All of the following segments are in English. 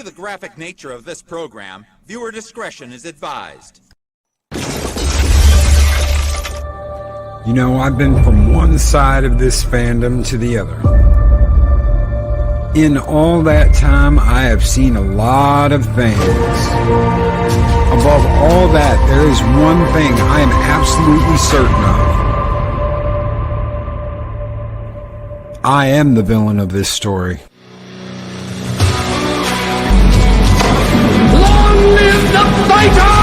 the graphic nature of this program, viewer discretion is advised. You know, I've been from one side of this fandom to the other. In all that time, I have seen a lot of things. Above all that, there is one thing I am absolutely certain of. I am the villain of this story. Long live the fighters!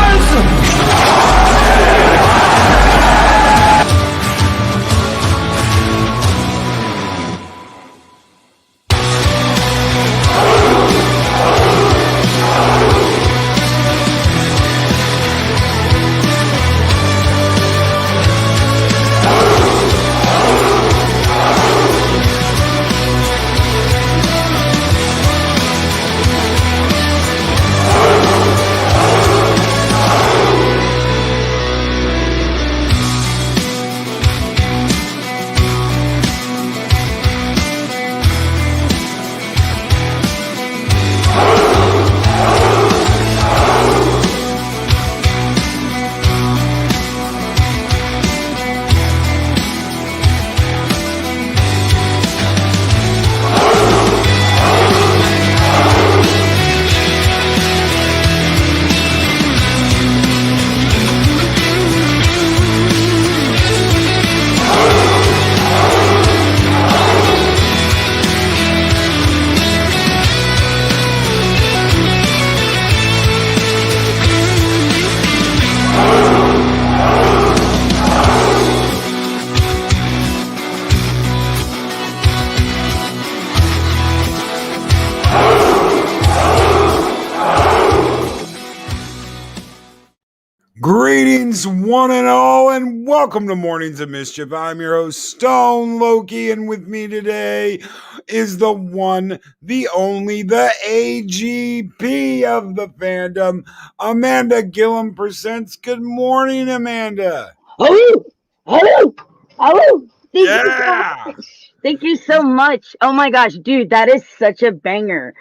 Greetings, one and all, and welcome to Mornings of Mischief. I'm your host, Stone Loki, and with me today is the one, the only, the AGP of the fandom, Amanda Gilliam presents. Good morning, Amanda. Hello, hello, hello. Thank you so Yeah. much. Thank you so much. Oh my gosh, dude, that is such a banger.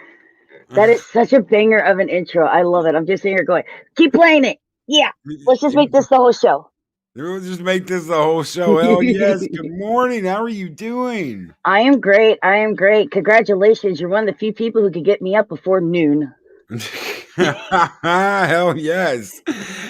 That is such a banger of an intro. I love it. I'm just sitting here going, keep playing it. Yeah, let's just make this the whole show. We'll just make this the whole show. Hell yes. Good morning. How are you doing? I am great. I am great. Congratulations. You're one of the few people who could get me up before noon. Hell yes.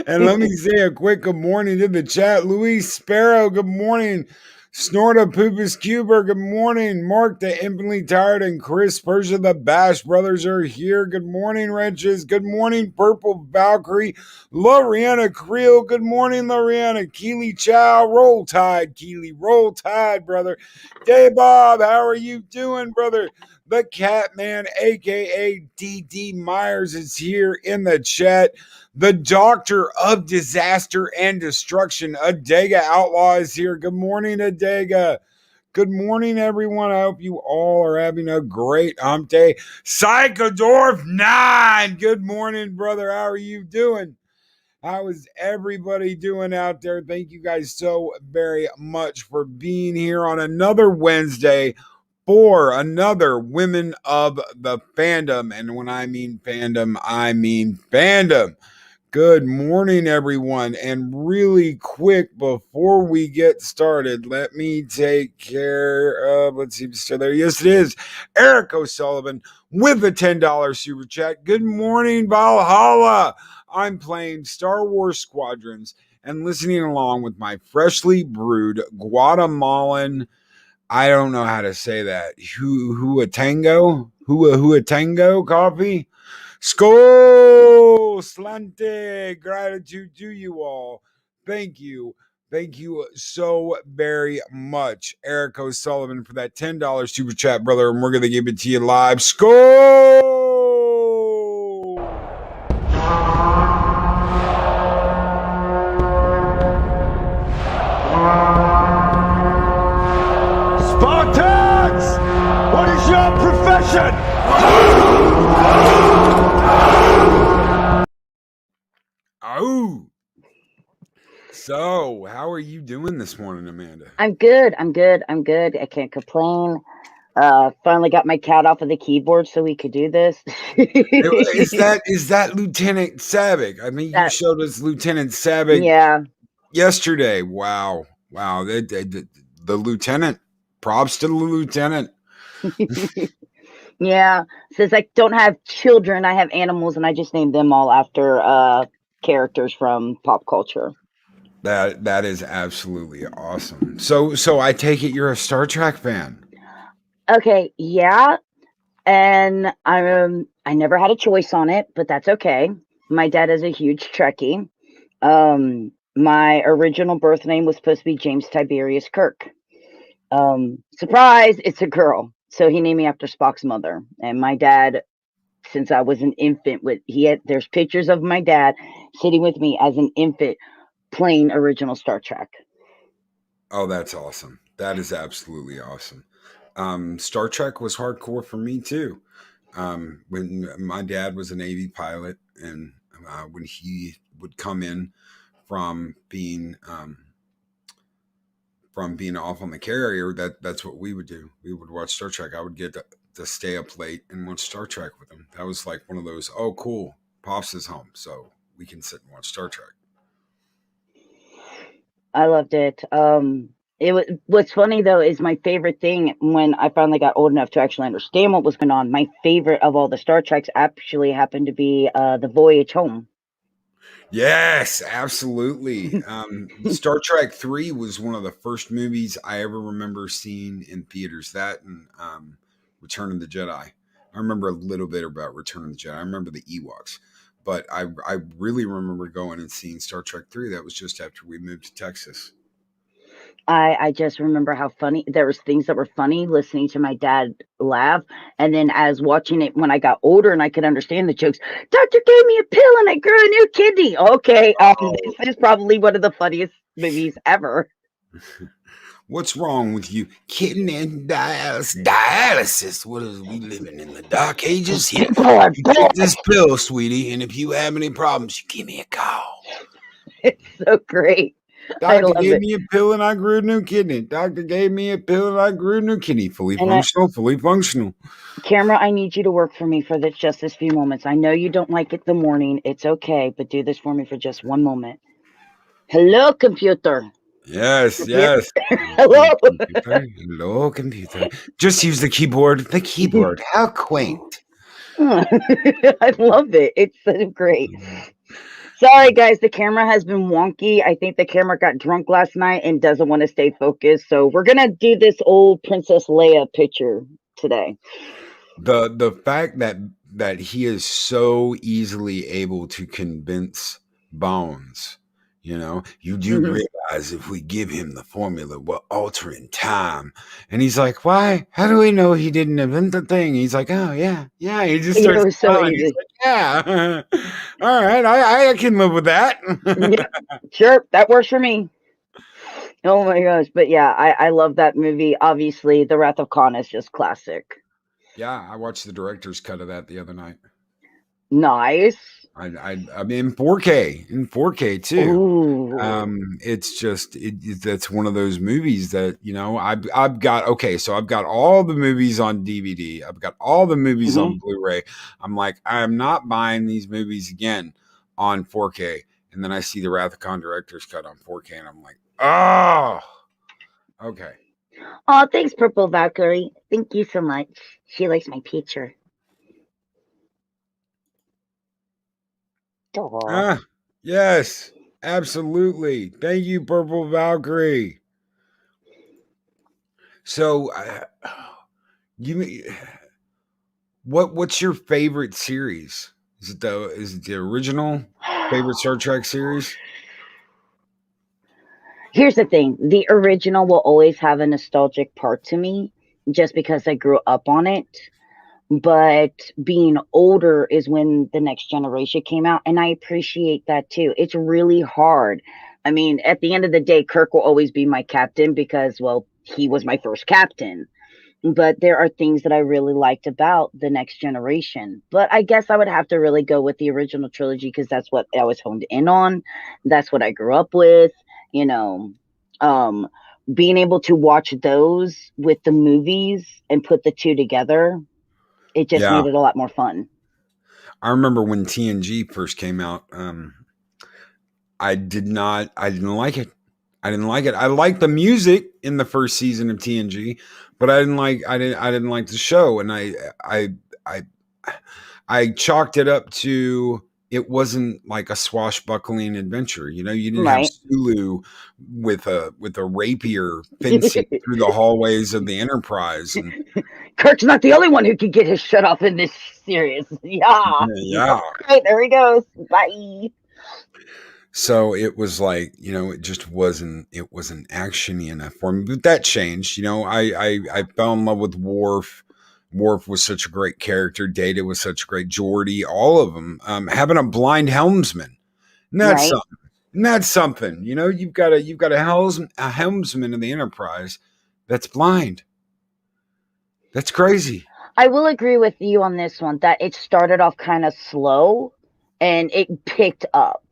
And let me say a quick good morning to the chat. Luis Sparrow, good morning. Snorta Poopus Cuber, good morning. Mark the Infinitely Tired and Chris Persia, the Bash Brothers are here. Good morning, Wrenches. Good morning, Purple Valkyrie. Loriana Creel, good morning, Loriana. Keely Chow, Roll Tide, Keely. Roll Tide, brother. Day Bob, how are you doing, brother? The Catman, aka DD Myers, is here in the chat. The Doctor of Disaster and Destruction, Adega Outlaw, is here. Good morning, Adega. Good morning, everyone. I hope you all are having a great hump day. Psychodorf 9. Good morning, brother. How are you doing? How is everybody doing out there? Thank you guys so very much for being here on another Wednesday for another Women of the Fandom. And when I mean fandom, I mean fandom. Good morning, everyone. And really quick, before we get started, let me take care of, let's see if it's still there. Yes, it is. Eric O'Sullivan with a $10 super chat. Good morning, Valhalla. I'm playing Star Wars Squadrons and listening along with my freshly brewed Guatemalan, I don't know how to say that, Huatango coffee. Skol Slante, gratitude to you all. Thank you. Thank you so very much, Eric O'Sullivan, for that $10 super chat, brother. And we're going to give it to you live. Skol! Spartans! What is your profession? Oh. So, how are you doing this morning, Amanda? I'm good. I'm good. I'm good. I can't complain. Finally got my cat off of the keyboard so we could do this. Is that Lieutenant Savick? I mean, you That, showed us Lieutenant Savick yeah. yesterday. Wow, wow. The lieutenant. Props to the lieutenant. Yeah. Since I don't have children, I have animals, and I just named them all after characters from pop culture. That is absolutely awesome. So I take it you're a Star Trek fan. Okay, yeah, and I never had a choice on it, but that's okay. My dad is a huge Trekkie. My original birth name was supposed to be James Tiberius Kirk. Surprise, it's a girl. So he named me after Spock's mother. And my dad, since I was an infant, there's pictures of my dad sitting with me as an infant playing original Star Trek. Oh, that's awesome. That is absolutely awesome. Star Trek was hardcore for me too. When my dad was a Navy pilot, and when he would come in from being off on the carrier, that's what we would do. We would watch Star Trek. I would get to stay up late and watch Star Trek with him. That was like one of those, oh cool, Pops is home, so we can sit and watch Star Trek. I loved it. What's funny though is my favorite thing when I finally got old enough to actually understand what was going on. My favorite of all the Star Treks actually happened to be the Voyage Home. Yes, absolutely. Star Trek 3 was one of the first movies I ever remember seeing in theaters. That and Return of the Jedi. I remember a little bit about Return of the Jedi. I remember the Ewoks, but I really remember going and seeing Star Trek 3. That was just after we moved to Texas. I just remember how funny there was things that were funny listening to my dad laugh, and then as watching it when I got older and I could understand the jokes. Doctor gave me a pill and I grew a new kidney. Okay, this is probably one of the funniest movies ever. What's wrong with you? Kidney and dialysis. What is we living in the dark ages here? You take this pill, sweetie, and if you have any problems, you give me a call. It's so great. Doctor gave me a pill and I grew a new kidney. Doctor gave me a pill and I grew a new kidney. Fully functional. Camera, I need you to work for me for just this few moments. I know you don't like it the morning. It's okay, but do this for me for just one moment. Hello, computer. Yes. Hello. Hello, computer. Just use the keyboard. The keyboard. How quaint. I love it. It's so great. Sorry, guys. The camera has been wonky. I think the camera got drunk last night and doesn't want to stay focused. So we're going to do this old Princess Leia picture today. The fact that he is so easily able to convince Bones, you do realize if we give him the formula, we're altering time. And he's like, why? How do we know he didn't invent the thing? He's like, oh, yeah. He just starts smiling. He's like, yeah. All right, I can live with that. Yeah, sure, that works for me. Oh, my gosh. But, yeah, I love that movie. Obviously, The Wrath of Khan is just classic. Yeah, I watched the director's cut of that the other night. Nice. I mean, in 4K too. Ooh. It's just that's one of those movies that I've got all the movies on DVD. I've got all the movies on Blu-ray. I'm like, I'm not buying these movies again on 4K. And then I see the Wrath of Khan director's cut on 4K, and I'm like, oh, okay. Oh, thanks, Purple Valkyrie. Thank you so much. She likes my picture. Yes, absolutely. Thank you, Purple Valkyrie. So, what's your favorite series? Is it the original favorite Star Trek series? Here's the thing. The original will always have a nostalgic part to me just because I grew up on it. But being older is when the Next Generation came out, and I appreciate that too. It's really hard. I mean, at the end of the day, Kirk will always be my captain because, well, he was my first captain. But there are things that I really liked about the Next Generation. But I guess I would have to really go with the original trilogy because that's what I was honed in on. That's what I grew up with. being able to watch those with the movies and put the two together, it just Yeah. made it a lot more fun. I remember when TNG first came out, I didn't like it. I didn't like it. I liked the music in the first season of TNG, but I didn't like the show. And I chalked it up to, it wasn't like a swashbuckling adventure. You know, you didn't have Right. Sulu with a rapier fencing through the hallways of the Enterprise. And Kirk's not the only one who could get his shut off in this series. Yeah. yeah. Right, there he goes. Bye. So it was like, you know, it wasn't actiony enough for me. But that changed. You know, I fell in love with Worf. Worf was such a great character. Data was such a great. Geordi, all of them. Having a blind helmsman, and that's Right. something. And that's something. You know, you've got a helmsman in the Enterprise that's blind. That's crazy. I will agree with you on this one that it started off kind of slow and it picked up.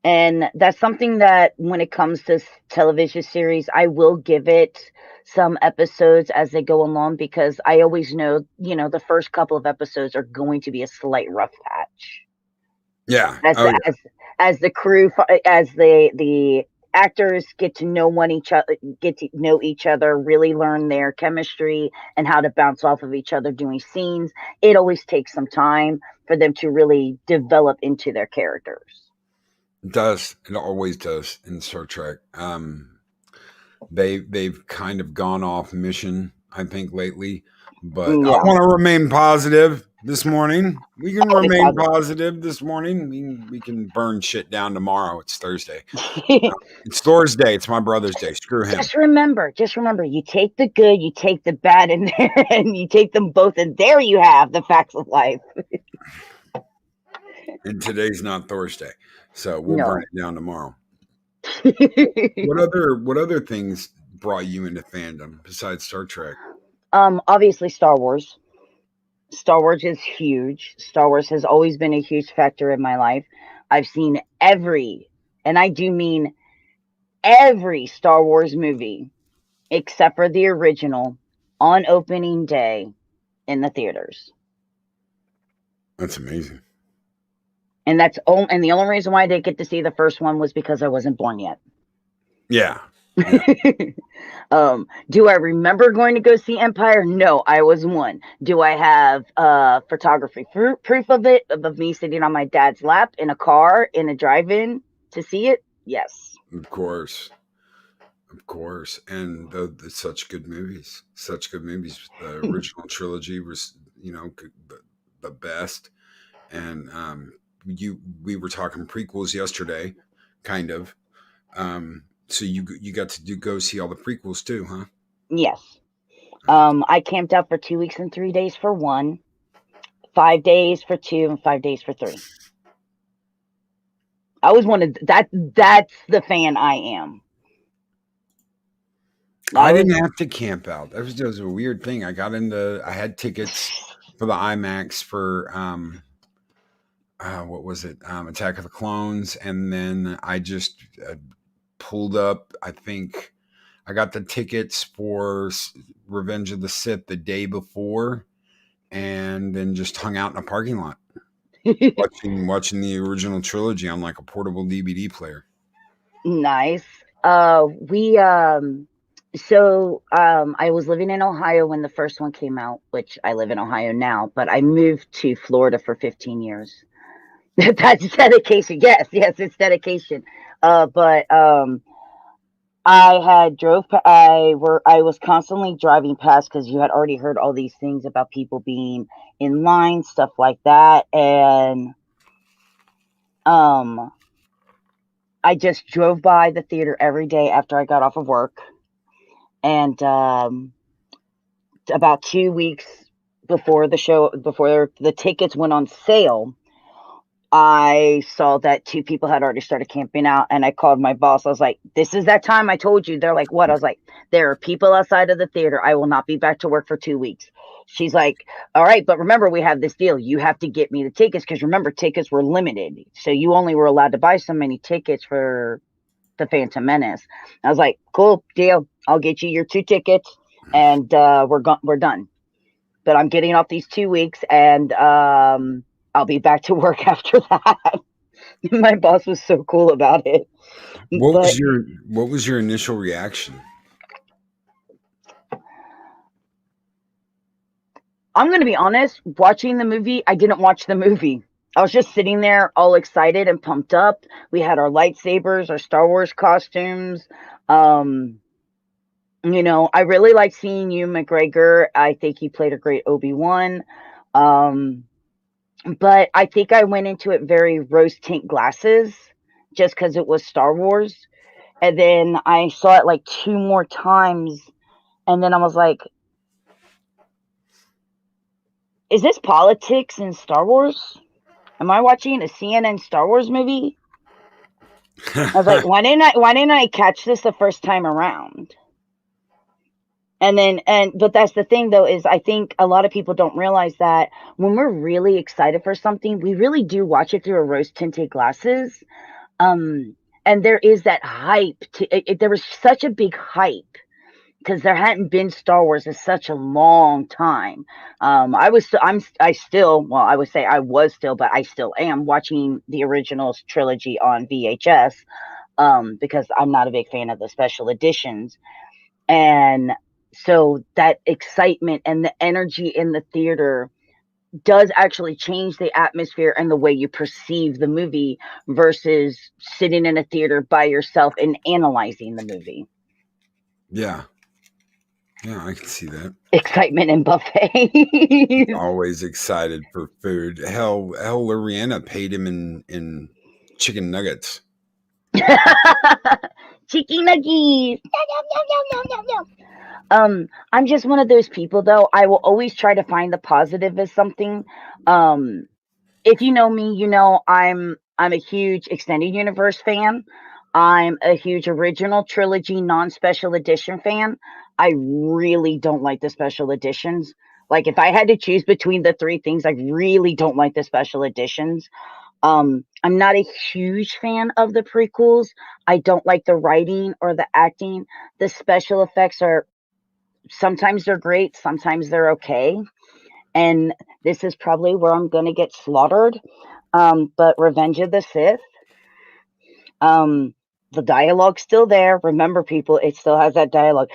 And that's something that when it comes to television series, I will give it some episodes as they go along, because I always know, you know, the first couple of episodes are going to be a slight rough patch. Yeah. As Oh, yeah. as the crew, as the actors get to know each other, really learn their chemistry and how to bounce off of each other doing scenes. It always takes some time for them to really develop into their characters. It does. It always does in Star Trek. They've kind of gone off mission, I think, lately. But I Yeah. want to remain positive this morning. We can Always remain positive. positive this morning. We can burn shit down tomorrow. It's Thursday. It's Thor's day. It's my brother's day. Screw him. Just remember, you take the good, you take the bad in there, and you take them both, and there you have the facts of life. And today's not Thor's day, so we'll No. burn it down tomorrow. What other things brought you into fandom besides Star Trek? Obviously Star Wars. Star Wars is huge. Star Wars has always been a huge factor in my life. I've seen every, and I do mean every Star Wars movie except for the original on opening day in the theaters. That's amazing. And and the only reason why I didn't get to see the first one was because I wasn't born yet. Yeah. Do I remember going to go see Empire? No, I was one. Do I have photography proof of it, of me sitting on my dad's lap in a car in a drive-in to see it? Yes. Of course. And such good movies. The original trilogy was, you know, the best. And we were talking prequels yesterday, kind of. So you got to go see all the prequels too, huh? Yes. I camped out for 2 weeks and 3 days for 1, 5 days for 2, and 5 days for 3. I was one of that. That's the fan I am. I didn't have to camp out. That was a weird thing. I had tickets for the IMAX for what was it? Attack of the Clones, and then I just pulled up. I think I got the tickets for Revenge of the Sith the day before, and then just hung out in a parking lot watching the original trilogy on like a portable DVD player. Nice. I was living in Ohio when the first one came out, which I live in Ohio now, but I moved to Florida for 15 years. That's dedication. Yes, it's dedication. But I was constantly driving past, because you had already heard all these things about people being in line, stuff like that, and I just drove by the theater every day after I got off of work, and about 2 weeks before the tickets went on sale, I saw that 2 people had already started camping out, and I called my boss. I was like, this is that time I told you. They're like, what? I was like, there are people outside of the theater. I will not be back to work for 2 weeks. She's like, all right, but remember, we have this deal. You have to get me the tickets, because remember, tickets were limited. So you only were allowed to buy so many tickets for The Phantom Menace. I was like, cool deal. I'll get you your 2 tickets, and we're done. But I'm getting off these 2 weeks, and I'll be back to work after that. My boss was so cool about it. What But was your initial reaction? I'm going to be honest, watching the movie, I didn't watch the movie. I was just sitting there all excited and pumped up. We had our lightsabers, our Star Wars costumes. I really like seeing Ewan McGregor. I think he played a great Obi-Wan. But I think I went into it very rose tint glasses just because it was Star Wars. And then I saw it like 2 more times. And then I was like, is this politics in Star Wars? Am I watching a CNN Star Wars movie? I was like, why didn't I catch this the first time around? But that's the thing though, is I think a lot of people don't realize that when we're really excited for something, we really do watch it through a rose tinted glasses. And there is that hype there was such a big hype because there hadn't been Star Wars in such a long time. I would say I still am watching the original trilogy on VHS, because I'm not a big fan of the special editions. And so that excitement and the energy in the theater does actually change the atmosphere and the way you perceive the movie versus sitting in a theater by yourself and analyzing the movie. Yeah. Yeah, I can see that. Excitement in buffet. Always excited for food. Hell, Loriana paid him in chicken nuggets. Chicken nuggets. I'm just one of those people though. I will always try to find the positive as something. If you know me, you know I'm a huge extended universe fan. I'm a huge original trilogy non-special edition fan. I really don't like the special editions. Like if I had to choose between the 3 things, I really don't like the special editions. I'm not a huge fan of the prequels. I don't like the writing or the acting. The special effects are sometimes they're great, sometimes they're okay. And this is probably where I'm going to get slaughtered. But Revenge of the Sith, the dialogue's still there. Remember, people, it still has that dialogue.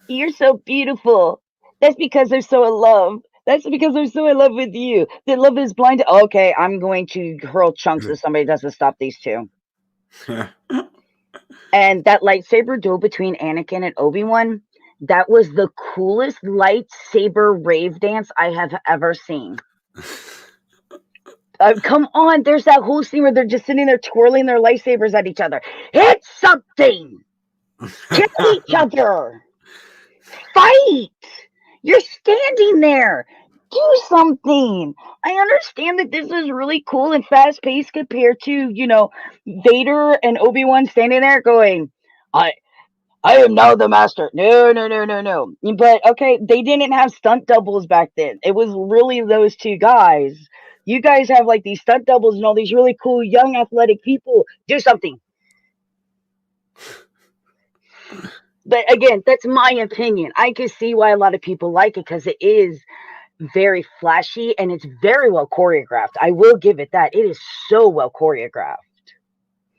You're so beautiful. That's because they're so in love. That's because they're so in love with you. Their love is blind. Okay, I'm going to hurl chunks if somebody doesn't stop these 2. And that lightsaber duel between Anakin and Obi-Wan, that was the coolest lightsaber rave dance I have ever seen. Come on, there's that whole scene where they're just sitting there twirling their lightsabers at each other. Hit something! Kill each other! Fight! You're standing there! Do something! I understand that this is really cool and fast-paced compared to, Vader and Obi-Wan standing there going, I am now the master. No. But okay, they didn't have stunt doubles back then. It was really those 2 guys. You guys have like these stunt doubles and all these really cool young athletic people. Do something. But again, that's my opinion. I can see why a lot of people like it because it is very flashy and it's very well choreographed. I will give it that. It is so well choreographed.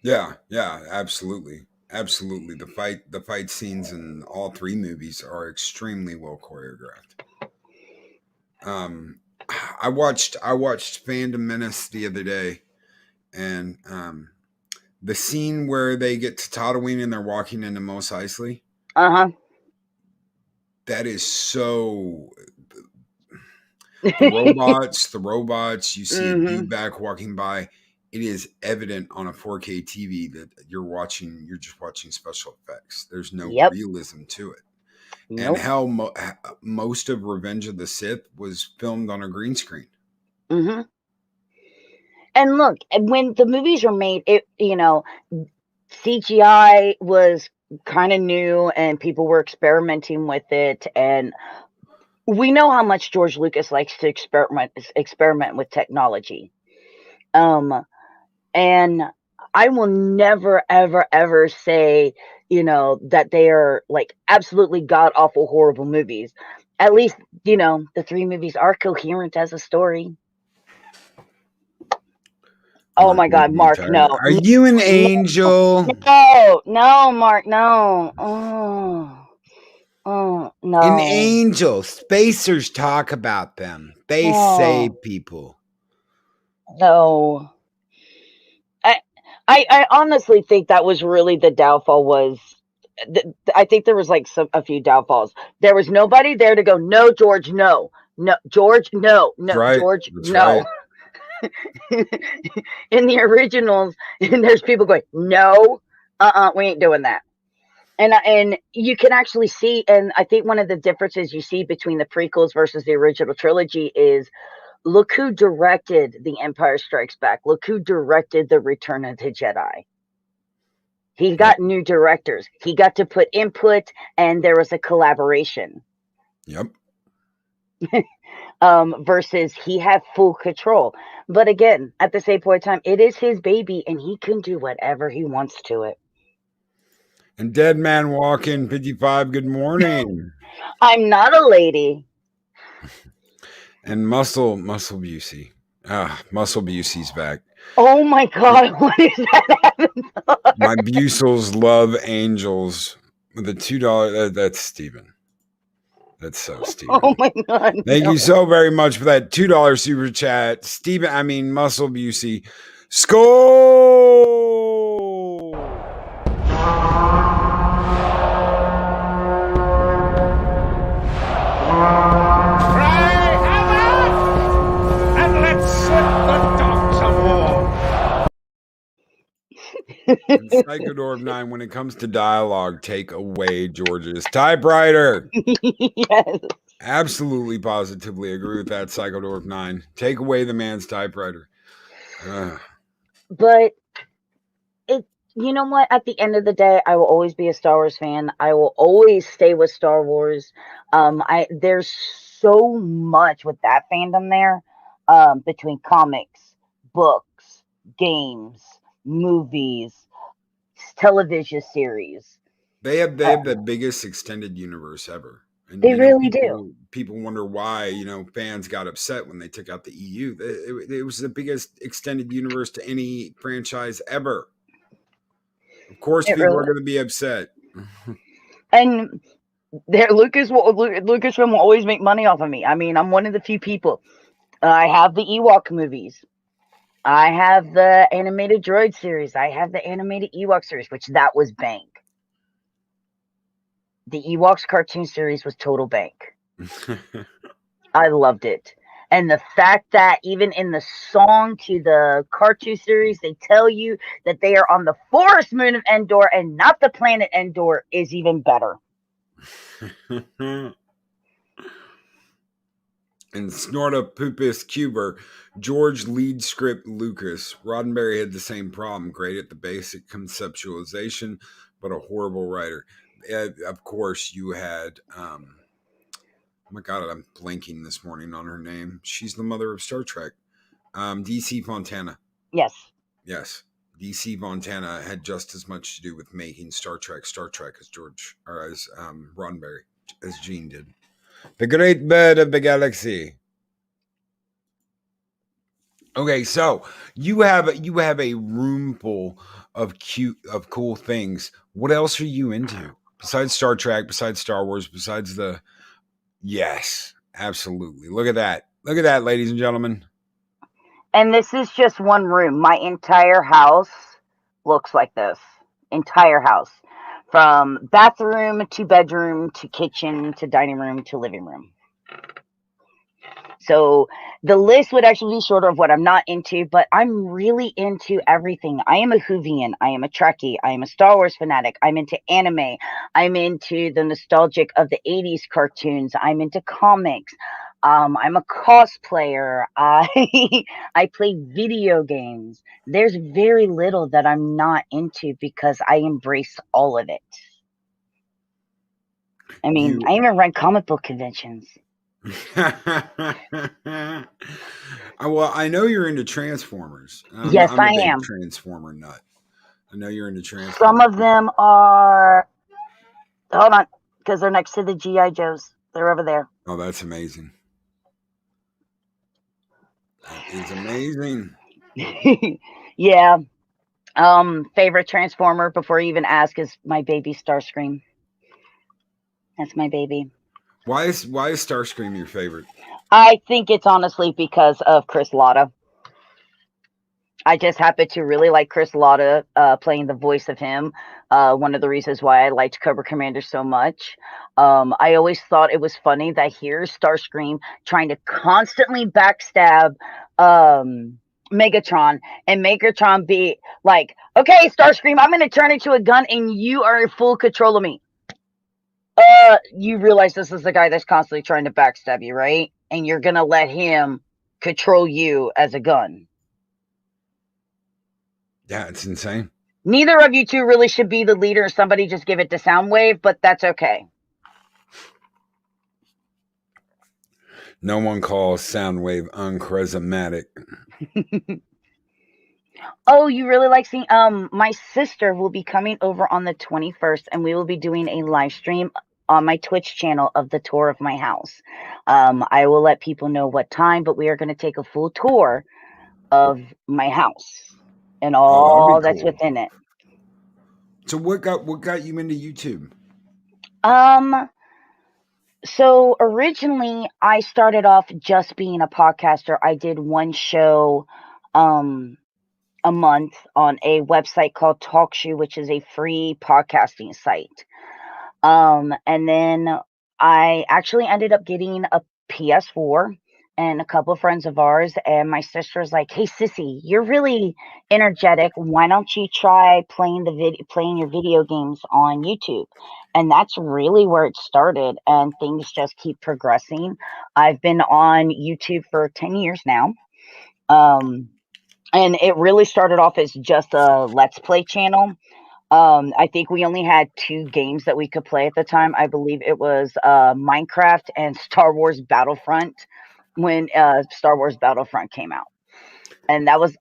Yeah, absolutely. Absolutely. The fight scenes in all 3 movies are extremely well choreographed. I watched Fandom Menace the other day, and the scene where they get to Tatooine and they're walking into Mos Eisley. That is so. The robots. You see a dude back walking by. It is evident on a 4K TV that you're just watching special effects. There's no realism to it. Nope. And how most of Revenge of the Sith was filmed on a green screen. And look, when the movies were made, CGI was kind of new and people were experimenting with it. And we know how much George Lucas likes to experiment with technology. And I will never, ever, ever say, that they are like absolutely god awful, horrible movies. At least, the 3 movies are coherent as a story. Oh Mark my may God, be Mark, tired. no. Are you an angel? No, Mark, no. An No. angel. Spacers talk about them. They Oh, save people. no. I honestly think that was really the downfall was I think there was like a few downfalls. There was nobody there to go, no, George, no. No, George, no. That's No, right. George, That's no. right. In the originals, and there's people going, no, we ain't doing that. And you can actually see, and I think one of the differences you see between the prequels versus the original trilogy is look who directed The Empire Strikes Back. Look who directed The Return of the Jedi. He got new directors. He got to put input, and there was a collaboration. Yep. Versus he had full control. But again, at the same point in time, it is his baby, and he can do whatever he wants to it. And Dead Man Walking 55, good morning. I'm not a lady. And Muscle Busey. Muscle Busey's back. Oh my God, what is that? My Busels love angels with a $2. That's Steven. That's so Steven. Oh my God. Thank you so very much for that $2 super chat. Steven, Muscle Busey. Skull! And Psychodorb 9, when it comes to dialogue, take away George's typewriter. Yes. Absolutely, positively agree with that, Psychodorb 9. Take away the man's typewriter. But you know what? At the end of the day, I will always be a Star Wars fan. I will always stay with Star Wars. There's so much with that fandom there, between comics, books, games, movies, television series. They have the biggest extended universe ever. And They really do. People wonder why, fans got upset when they took out the EU. It was the biggest extended universe to any franchise ever. Of course, people are going to be upset. And Lucasfilm will always make money off of me. I'm one of the few people. I have the Ewok movies. I have the animated droid series. I have the animated Ewok series, which that was bank. The Ewoks cartoon series was total bank. I loved it. And the fact that even in the song to the cartoon series, they tell you that they are on the forest moon of Endor and not the planet Endor is even better. And Snorta Poopus Cuber, George lead script Lucas. Roddenberry had the same problem. Great at the basic conceptualization, but a horrible writer. Of course, you had... oh my God, I'm blanking this morning on her name. She's the mother of Star Trek. DC Fontana. Yes. Yes. DC Fontana had just as much to do with making Star Trek as Roddenberry, as Gene did. The Great Bird of the Galaxy. Okay, so you have a room full of cool things. What else are you into besides Star Trek? Besides Star Wars? Besides the... Yes, absolutely. Look at that. Look at that, ladies and gentlemen. And this is just one room. My entire house looks like this. Entire house. From bathroom to bedroom to kitchen to dining room to living room. So the list would actually be shorter of what I'm not into, but I'm really into everything. I am a Whovian. I am a Trekkie. I am a Star Wars fanatic. I'm into anime. I'm into the nostalgic of the 80s cartoons. I'm into comics. I'm a cosplayer. I play video games. There's very little that I'm not into because I embrace all of it. I even run comic book conventions. Well, I know you're into Transformers. Yes, I'm a big am. Transformer nut. I know you're into Transformers. Some of them are. Hold on, because they're next to the GI Joes. They're over there. Oh, that's amazing. That is amazing. Yeah. Favorite Transformer before you even ask is my baby Starscream. That's my baby. Why is Starscream your favorite? I think it's honestly because of Chris Latta. I just happen to really like Chris Latta playing the voice of him. One of the reasons why I liked Cobra Commander so much. I always thought it was funny that here's Starscream trying to constantly backstab Megatron, and Megatron be like, okay, Starscream, I'm going to turn into a gun and you are in full control of me. You realize this is the guy that's constantly trying to backstab you, right? And you're going to let him control you as a gun. Yeah, it's insane. Neither of you two really should be the leader. Somebody just give it to Soundwave, but that's okay. No one calls Soundwave uncharismatic. Oh, you really like seeing my sister will be coming over on the 21st, and we will be doing a live stream on my Twitch channel of the tour of my house. I will let people know what time, but we are going to take a full tour of my house and all that's cool. within it. So what got you into YouTube? So originally I started off just being a podcaster. I did one show a month on a website called TalkShoe, which is a free podcasting site. And then I actually ended up getting a PS4, and a couple of friends of ours and my sister's like, "Hey sissy, you're really energetic. Why don't you try playing your video games on YouTube?" And that's really where it started, and things just keep progressing. I've been on YouTube for 10 years now. And it really started off as just a let's play channel. I think we only had 2 games that we could play at the time. I believe it was Minecraft and Star Wars Battlefront when Star Wars Battlefront came out. And that was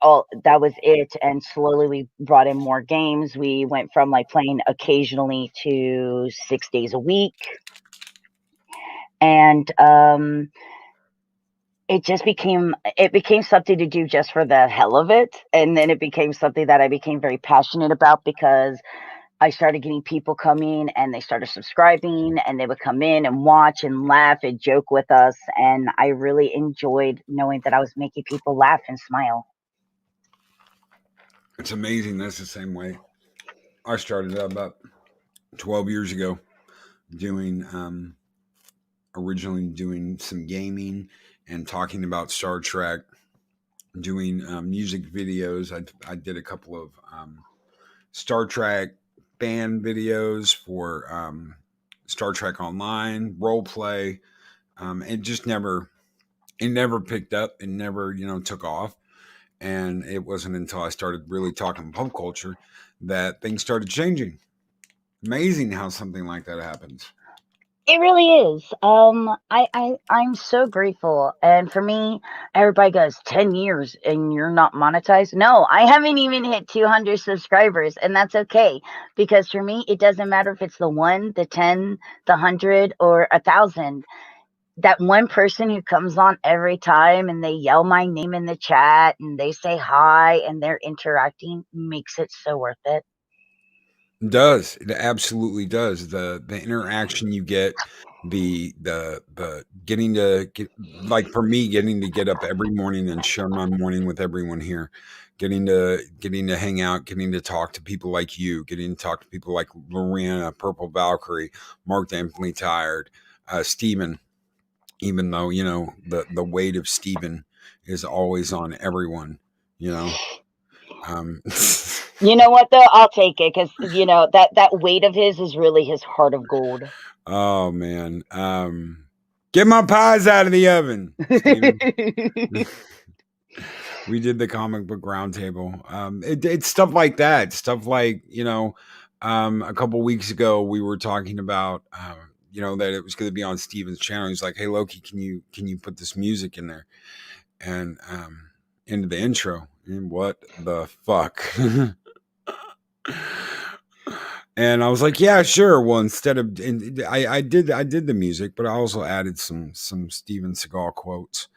it. And slowly we brought in more games. We went from like playing occasionally to 6 days a week. And it became something to do just for the hell of it. And then it became something that I became very passionate about, because I started getting people coming and they started subscribing, and they would come in and watch and laugh and joke with us. And I really enjoyed knowing that I was making people laugh and smile. It's amazing. That's the same way. I started about 12 years ago originally doing some gaming and talking about Star Trek, doing music videos. I did a couple of Star Trek band videos for Star Trek Online, role play. It just never picked up. It never, took off. And it wasn't until I started really talking pop culture that things started changing. Amazing how something like that happens. It really is. I'm so grateful. And for me, everybody goes 10 years and you're not monetized. No, I haven't even hit 200 subscribers, and that's okay, because for me, it doesn't matter if it's the 1, the 10, the 100, or 1,000. That one person who comes on every time and they yell my name in the chat and they say hi and they're interacting makes it so worth it. It does. It absolutely does. The interaction you get, the getting to get, like for me, getting to get up every morning and share my morning with everyone here, getting to hang out, getting to talk to people like you, getting to talk to people like Lorena, Purple Valkyrie, Mark the Infinitely Tired, Steven, even though, the weight of Steven is always on everyone, You know what though? I'll take it, because that weight of his is really his heart of gold. Oh man. Get my pies out of the oven, Steven. We did the comic book roundtable. It's stuff like that. Stuff like, a couple weeks ago we were talking about that it was going to be on Steven's channel. He's like, "Hey Loki, can you put this music in there?" And into the intro. And what the fuck? And I was like, yeah, sure. Well, instead of I did the music, but I also added some Steven Seagal quotes.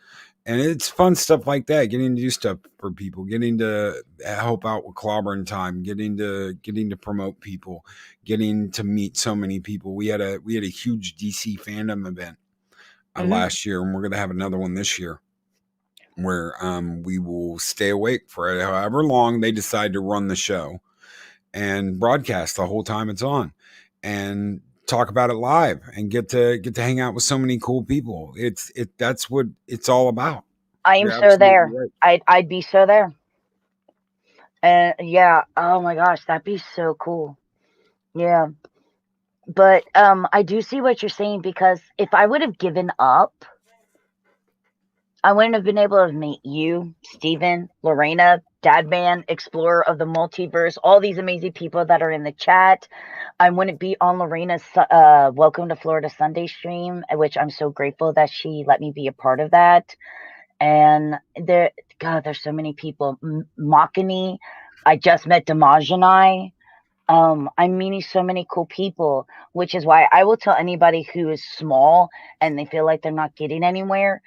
And it's fun stuff like that, getting to do stuff for people, getting to help out with clobbering time, getting to promote people, getting to meet so many people. We had a huge DC fandom event last year, and we're going to have another one this year where we will stay awake for however long they decide to run the show and broadcast the whole time it's on and talk about it live and get to hang out with so many cool people. That's what it's all about. I am so there. Right. I'd be so there. Yeah. Oh my gosh, that'd be so cool. Yeah. But I do see what you're saying, because if I would have given up, I wouldn't have been able to meet you, Steven, Lorena, Dadman, Explorer of the Multiverse, all these amazing people that are in the chat. I wouldn't be on Lorena's Welcome to Florida Sunday stream, which I'm so grateful that she let me be a part of that. And there's so many people. Makani, I just met Damajanai. I'm meeting so many cool people, which is why I will tell anybody who is small and they feel like they're not getting anywhere,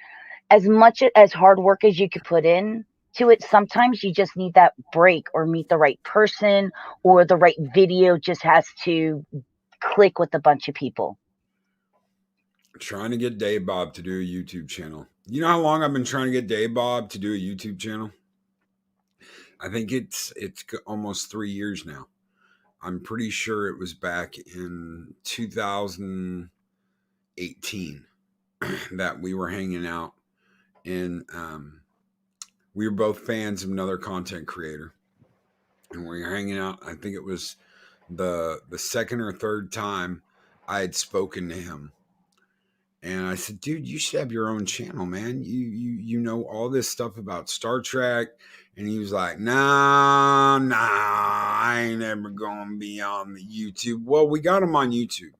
as much as hard work as you could put in to it, sometimes you just need that break or meet the right person, or the right video just has to click with a bunch of people. Trying to get Dave Bob to do a YouTube channel. You know how long I've been trying to get Dave Bob to do a YouTube channel? I think it's almost 3 years now. I'm pretty sure it was back in 2018 that we were hanging out, and we were both fans of another content creator, and we were hanging out. I think it was the second or third time I had spoken to him. And I said, dude, you should have your own channel, man. You know all this stuff about Star Trek. And he was like, nah, I ain't ever going to be on the YouTube. Well, we got him on YouTube.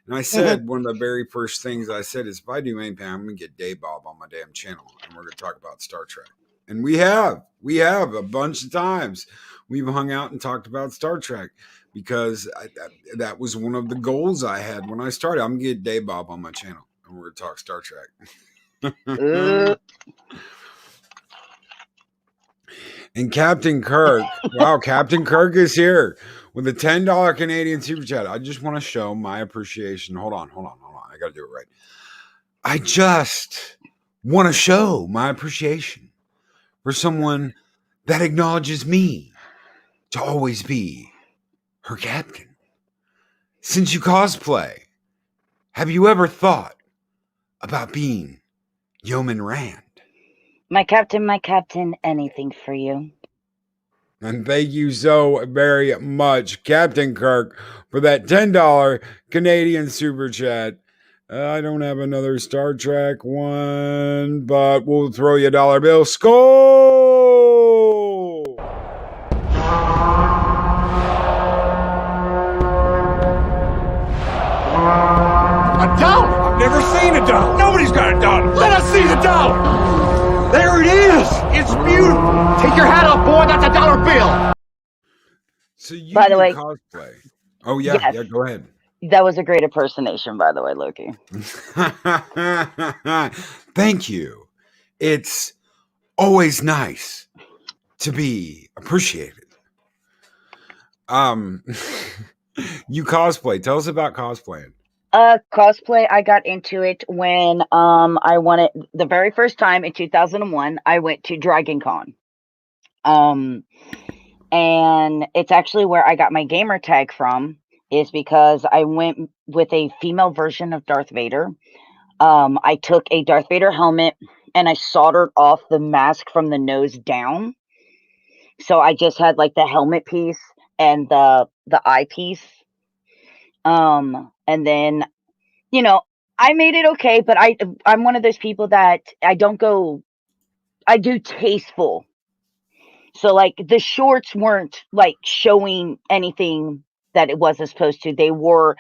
And I said, one of the very first things I said is, if I do anything, I'm going to get Dave Bob on my damn channel. And we're going to talk about Star Trek. And we have a bunch of times. We've hung out and talked about Star Trek, because that was one of the goals I had when I started. I'm going to get Dave Bob on my channel, and we're going to talk Star Trek. And Captain Kirk, wow, Captain Kirk is here with a $10 Canadian super chat. I just want to show my appreciation. Hold on. I got to do it right. I just want to show my appreciation for someone that acknowledges me to always be her captain. Since you cosplay, have you ever thought about being Yeoman Rand? My captain, anything for you. And thank you so very much, Captain Kirk, for that $10 Canadian super chat. I don't have another Star Trek one, but we'll throw you a $1 bill. Skull! A dollar? I've never seen a dollar. Nobody's got a dollar. Let us see the dollar. There it is. It's beautiful. Take your hat off, boy. That's a $1 bill. So you By the way, cosplay. Oh, yeah. Yes. Yeah, go ahead. That was a great impersonation, by the way, Loki. Thank you. It's always nice to be appreciated. You cosplay. Tell us about cosplaying. Cosplay, I got into it when I wanted the very first time in 2001. I went to Dragon Con. And it's actually where I got my gamer tag from, is because I went with a female version of Darth Vader. I took a Darth Vader helmet and I soldered off the mask from the nose down. So I just had like the helmet piece and the eyepiece. And then, you know, I made it okay, but I'm one of those people that I do tasteful. So like the shorts weren't like showing anything that it wasn't supposed to. They were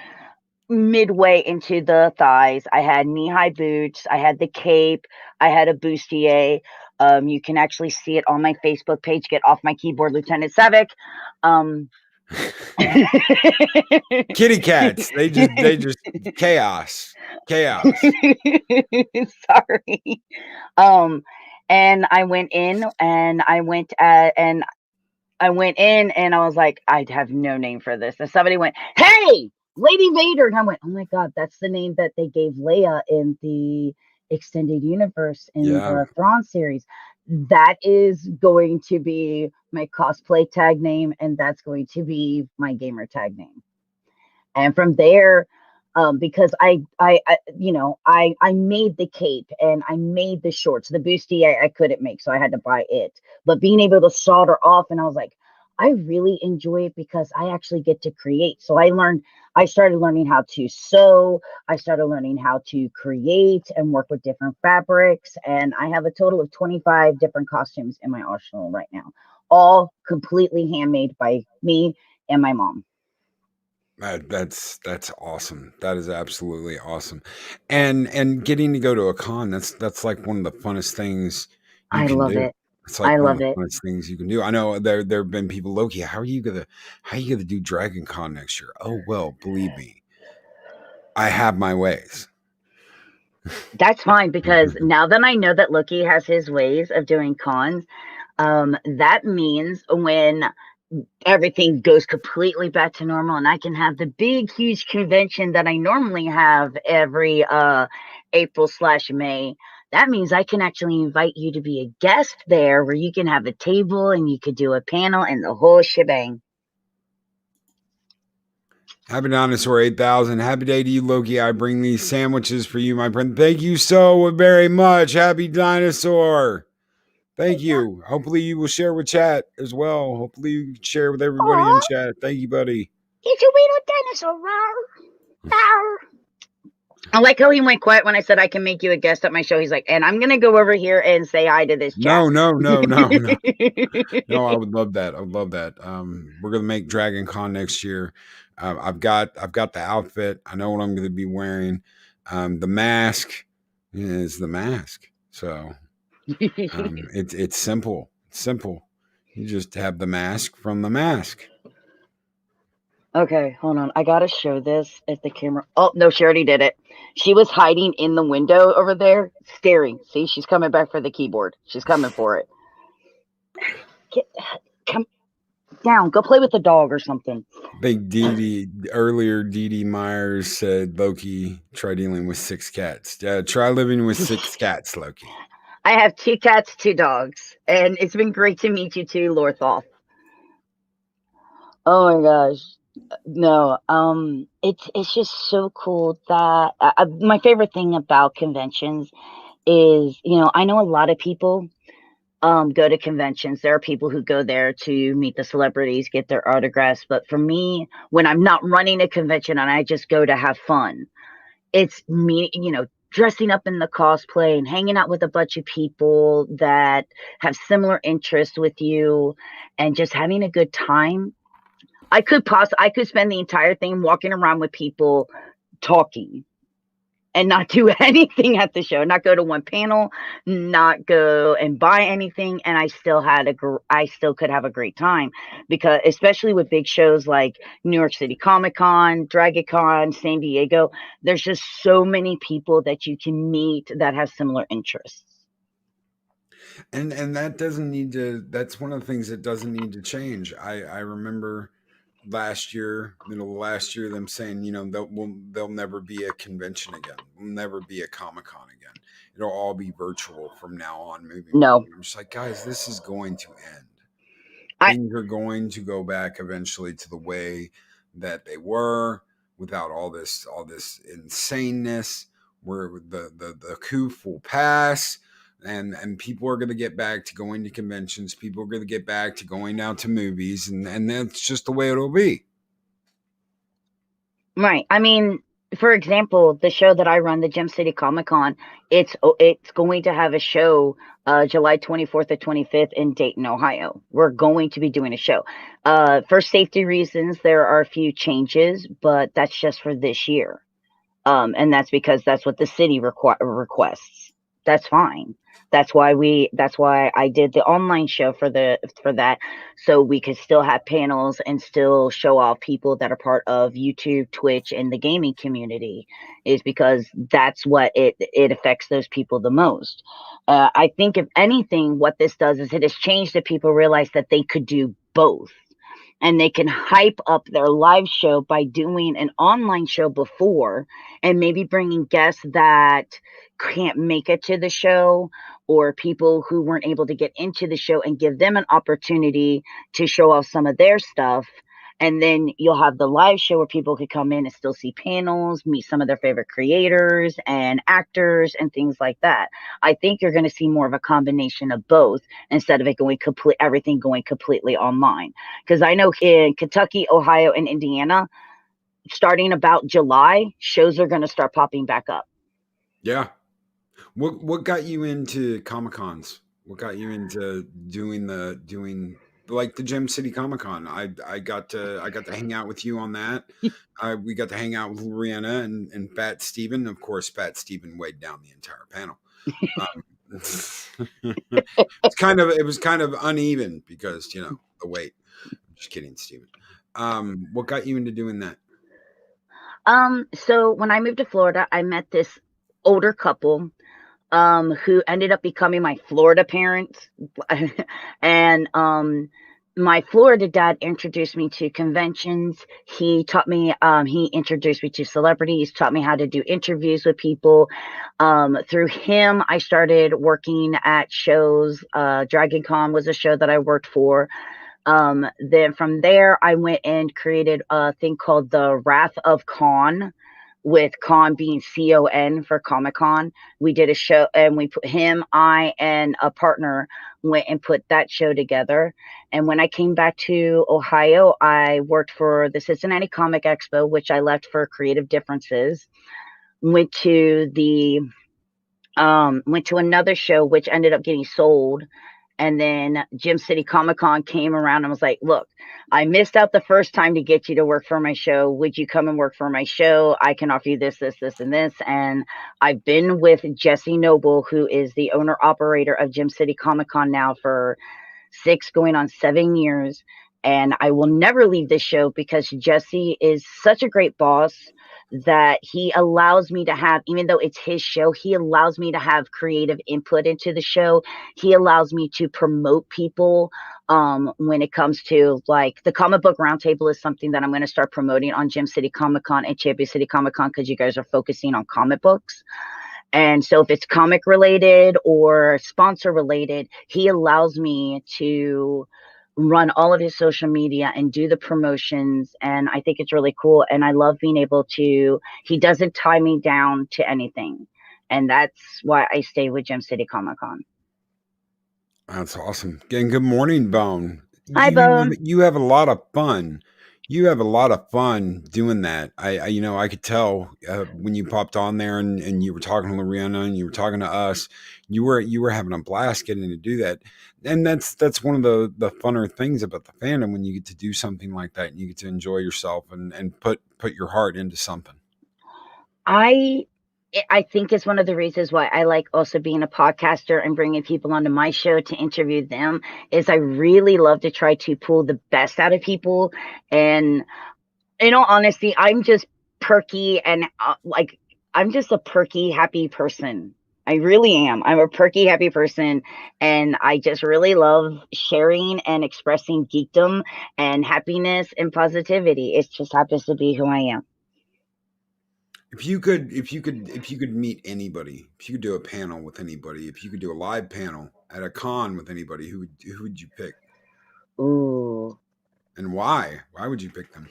midway into the thighs. I had knee-high boots. I had the cape. I had a bustier. You can actually see it on my Facebook page. Get off my keyboard, Lieutenant Savick. Kitty cats. They just chaos. Sorry. And I went in and I went in and I was like, I have no name for this. And somebody went, "Hey, Lady Vader." And I went, "Oh my God, that's the name that they gave Leia in the extended universe in the Thrawn series. That is going to be my cosplay tag name, and that's going to be my gamer tag name." And from there, because I made the cape and I made the shorts. The bustier I couldn't make, so I had to buy it. But being able to solder off, and I was like, I really enjoy it because I actually get to create. So I started learning how to sew. I started learning how to create and work with different fabrics. And I have a total of 25 different costumes in my arsenal right now, all completely handmade by me and my mom. That's awesome. That is absolutely awesome. And getting to go to a con, that's like one of the funnest things you I can love do. it. It's like I one of love the it. funnest things you can do. I know there have been people, Loki, how are you gonna do Dragon Con next year? Oh well, believe me, I have my ways. That's fine, because now that I know that Loki has his ways of doing cons, that means when everything goes completely back to normal and I can have the big, huge convention that I normally have every April/May, that means I can actually invite you to be a guest there where you can have a table and you could do a panel and the whole shebang. Happy Dinosaur 8000. Happy day to you, Loki. I bring these sandwiches for you, my friend. Thank you so very much. Happy Dinosaur. Thank you. Hopefully you will share with chat as well. Hopefully you can share with everybody in Aw, chat. Thank you, buddy. it's a little dinosaur. I like how he went quiet when I said I can make you a guest at my show. He's like, and I'm going to go over here and say hi to this chat. No. No, I would love that. I would love that. We're gonna make Dragon Con next year. I've got the outfit. I know what I'm gonna be wearing. The mask is the mask. So it's simple. It's simple. You just have the mask from the mask. Okay, hold on. I gotta show this at the camera. Oh, no, she already did it. She was hiding in the window over there, staring. See, she's coming back for the keyboard. She's coming for it. Come down. Go play with the dog or something. Big earlier Dee Myers said, Loki, try dealing with 6 cats. Yeah, try living with 6 cats, Loki. I have 2 cats, 2 dogs. And it's been great to meet you too, Lorthoth. Oh my gosh. No, it's just so cool that my favorite thing about conventions is, I know a lot of people go to conventions. There are people who go there to meet the celebrities, get their autographs. But for me, when I'm not running a convention and I just go to have fun, it's me, dressing up in the cosplay and hanging out with a bunch of people that have similar interests with you and just having a good time. I could spend the entire thing walking around with people talking and not do anything at the show, not go to one panel, not go and buy anything, and I still could have a great time, because especially with big shows like New York City Comic Con, Dragon Con, San Diego, there's just so many people that you can meet that have similar interests. And that doesn't need to. That's one of the things that doesn't need to change. I remember middle of last year, them saying, there'll never be a convention again. There'll never be a Comic-Con again. It'll all be virtual from now on. No, I'm just like, guys, this is going to end. I- Things are going to go back eventually to the way that they were, without all this insaneness, where the coup will pass. And people are going to get back to going to conventions. People are going to get back to going out to movies, and that's just the way it'll be. Right. I mean, for example, the show that I run, the Gem City Comic Con, it's going to have a show July 24th or 25th in Dayton, Ohio. We're going to be doing a show. For safety reasons, there are a few changes, but that's just for this year. And that's because that's what the city requests. That's fine. That's why I did the online show for that, so we could still have panels and still show off people that are part of YouTube, Twitch, and the gaming community, is because that's what it affects those people the most. I think if anything, what this does is it has changed that people realize that they could do both. And they can hype up their live show by doing an online show before, and maybe bringing guests that can't make it to the show, or people who weren't able to get into the show, and give them an opportunity to show off some of their stuff. And then you'll have the live show where people could come in and still see panels, meet some of their favorite creators and actors and things like that. I think you're going to see more of a combination of both, instead of everything going completely online. Because I know in Kentucky, Ohio, and Indiana, starting about July, shows are going to start popping back up. Yeah. What got you into Comic-Cons? What got you into doing like the Gem City Comic Con? I got to hang out with you on that. We got to hang out with Rihanna and Fat Steven. Of course, Fat Steven weighed down the entire panel. It was kind of uneven because, you know, the weight. I'm just kidding, Steven. What got you into doing that? So when I moved to Florida, I met this older couple who ended up becoming my Florida parents. And my Florida dad introduced me to conventions. He taught me, he introduced me to celebrities, taught me how to do interviews with people. Through him, I started working at shows. Dragon Con was a show that I worked for. Then from there, I went and created a thing called the Wrath of Con, with Con being CON for Comic Con. We did a show, and we put I and a partner went and put that show together. And when I came back to Ohio, I worked for the Cincinnati Comic Expo, which I left for creative differences. Went to another show, which ended up getting sold. And then Gem City Comic Con came around and was like, look, I missed out the first time to get you to work for my show. Would you come and work for my show? I can offer you this, this, this, and this. And I've been with Jesse Noble, who is the owner operator of Gem City Comic Con now for 6 going on 7 years. And I will never leave this show, because Jesse is such a great boss that he allows me to have, even though it's his show, he allows me to have creative input into the show. He allows me to promote people when it comes to, like, the comic book roundtable is something that I'm going to start promoting on Gem City Comic Con and Champion City Comic Con, because you guys are focusing on comic books. And so if it's comic related or sponsor related, he allows me to run all of his social media and do the promotions. And I think it's really cool. And I love being able to, he doesn't tie me down to anything. And that's why I stay with Gem City Comic Con. That's awesome. Again, good morning, Bone. Hi, Bone. You have a lot of fun. You have a lot of fun doing that. I could tell when you popped on there and you were talking to Loriana and you were talking to us, you were having a blast getting to do that. And that's one of the funner things about the fandom, when you get to do something like that and you get to enjoy yourself and put your heart into something. I think it's one of the reasons why I like also being a podcaster and bringing people onto my show to interview them, is I really love to try to pull the best out of people. And in all honesty, I'm just perky and I'm just a perky, happy person. I really am. I'm a perky, happy person. And I just really love sharing and expressing geekdom and happiness and positivity. It just happens to be who I am. If you could meet anybody, if you could do a panel with anybody, if you could do a live panel at a con with anybody, who would you pick? Ooh. And why? Why would you pick them?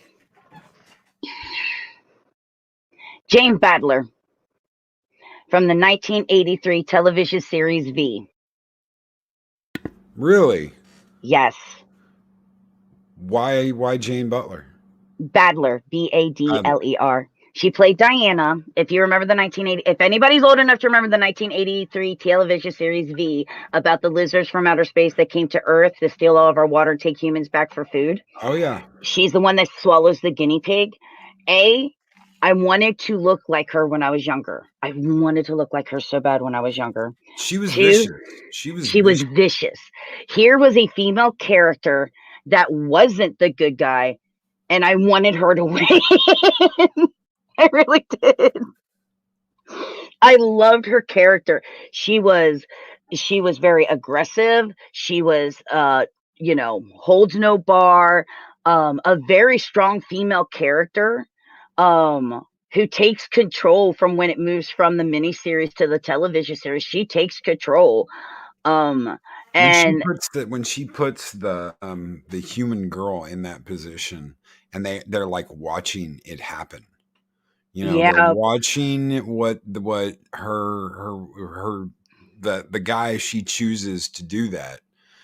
Jane Badler from the 1983 television series V. Really? Yes. Why Jane Butler? Badler, Badler. She played Diana. If you remember the 1980, if anybody's old enough to remember the 1983 television series V, about the lizards from outer space that came to Earth to steal all of our water and take humans back for food. Oh yeah. She's the one that swallows the guinea pig. I I wanted to look like her when I was younger. I wanted to look like her so bad when I was younger. She was 2, vicious. She was she was vicious. vicious. Here was a female character that wasn't the good guy, and I wanted her to win. I really did. I loved her character. She was very aggressive. She was holds no bar, a very strong female character, who takes control from when it moves from the miniseries to the television series. She takes control. And When she puts the human girl in that position, and they're like watching it happen. You know, they're yeah, watching what the guy she chooses to do that,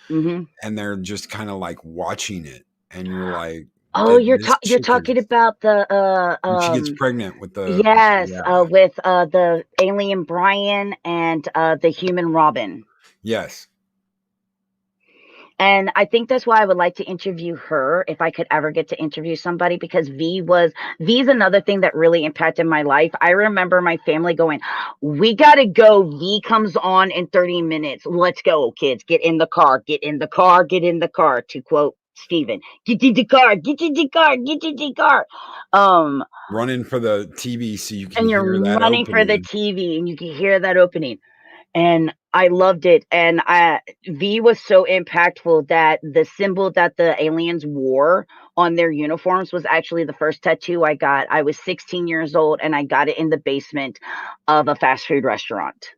mhm. and they're just kind of like watching it, and you're like, Oh, this you're chick talking is about the when she gets pregnant with the yes, yeah, with the alien Brian and the human Robin. yes, And I think that's why I would like to interview her if I could ever get to interview somebody, because V's another thing that really impacted my life. I remember my family going, "We got to go. V comes on in 30 minutes. Let's go, kids. Get in the car. Get in the car. Get in the car," to quote Steven. "Get in the car. Get in the car. Get in the car." running for the TV so you can And you're hear that running for the opening. TV and you can hear that opening. And I loved it. And V was so impactful that the symbol that the aliens wore on their uniforms was actually the first tattoo I got. I was 16 years old and I got it in the basement of a fast food restaurant.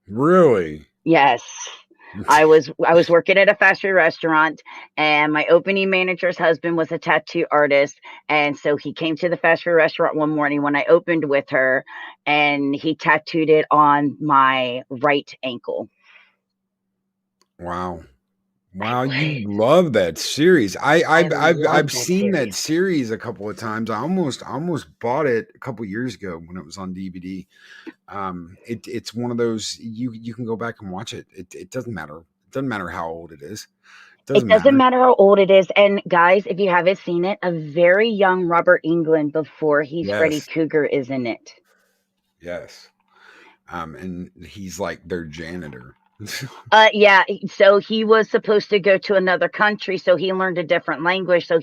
Really? Yes. I was working at a fast food restaurant, and my opening manager's husband was a tattoo artist, and so he came to the fast food restaurant one morning when I opened with her, and he tattooed it on my right ankle. Wow. Wow, you love that series. I've Love that seen that series. series a couple of times. I almost bought it a couple years ago when it was on DVD. It's one of those you can go back and watch it. It doesn't matter. It doesn't matter how old it is. It It doesn't doesn't matter. matter how old it is. And guys, if you haven't seen it, a very young Robert Englund before he's Freddy Yes. Cougar is in it. Yes. And he's like their janitor. Yeah, so he was supposed to go to another country, so he learned a different language. So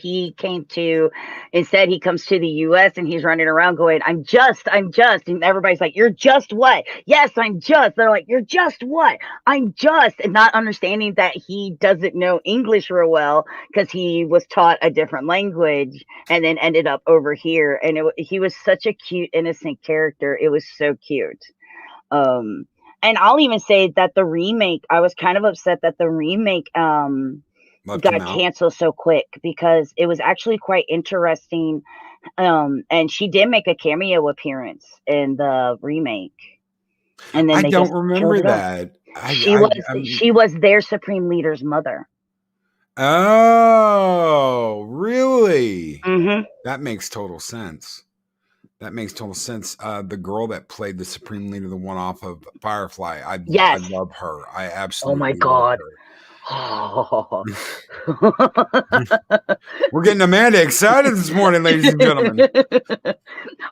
instead he comes to the US and he's running around going, I'm just. And everybody's like, "You're just what?" "Yes, I'm just." They're like, "You're just what?" "I'm just." And not understanding that he doesn't know English real well because he was taught a different language and then ended up over here. And he was such a cute, innocent character. It was so cute. Um, and I'll even say that the remake, I was kind of upset that the remake Left him got out. canceled so quick, because it was actually quite interesting. And she did make a cameo appearance in the remake, and then I they don't just killed remember it off. that. I'm She was their Supreme Leader's mother. Oh, really? Hmm. That makes total sense. That makes total sense. The girl that played the Supreme Leader, the one off of Firefly, I Yes. love her. I Oh my absolutely love God. her. Oh. We're getting Amanda excited this morning, ladies and gentlemen.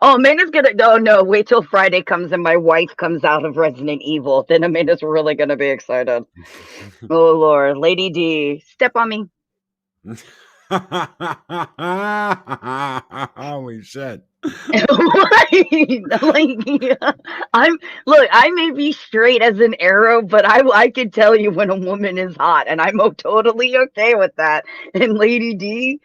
Oh, Amanda's gonna. Oh no! Wait till Friday comes and my wife comes out of Resident Evil. Then Amanda's really gonna be excited. Oh Lord, Lady D, step on me. Holy shit. Like, yeah. I may be straight as an arrow, but I can tell you when a woman is hot, and I'm totally okay with that. And Lady D,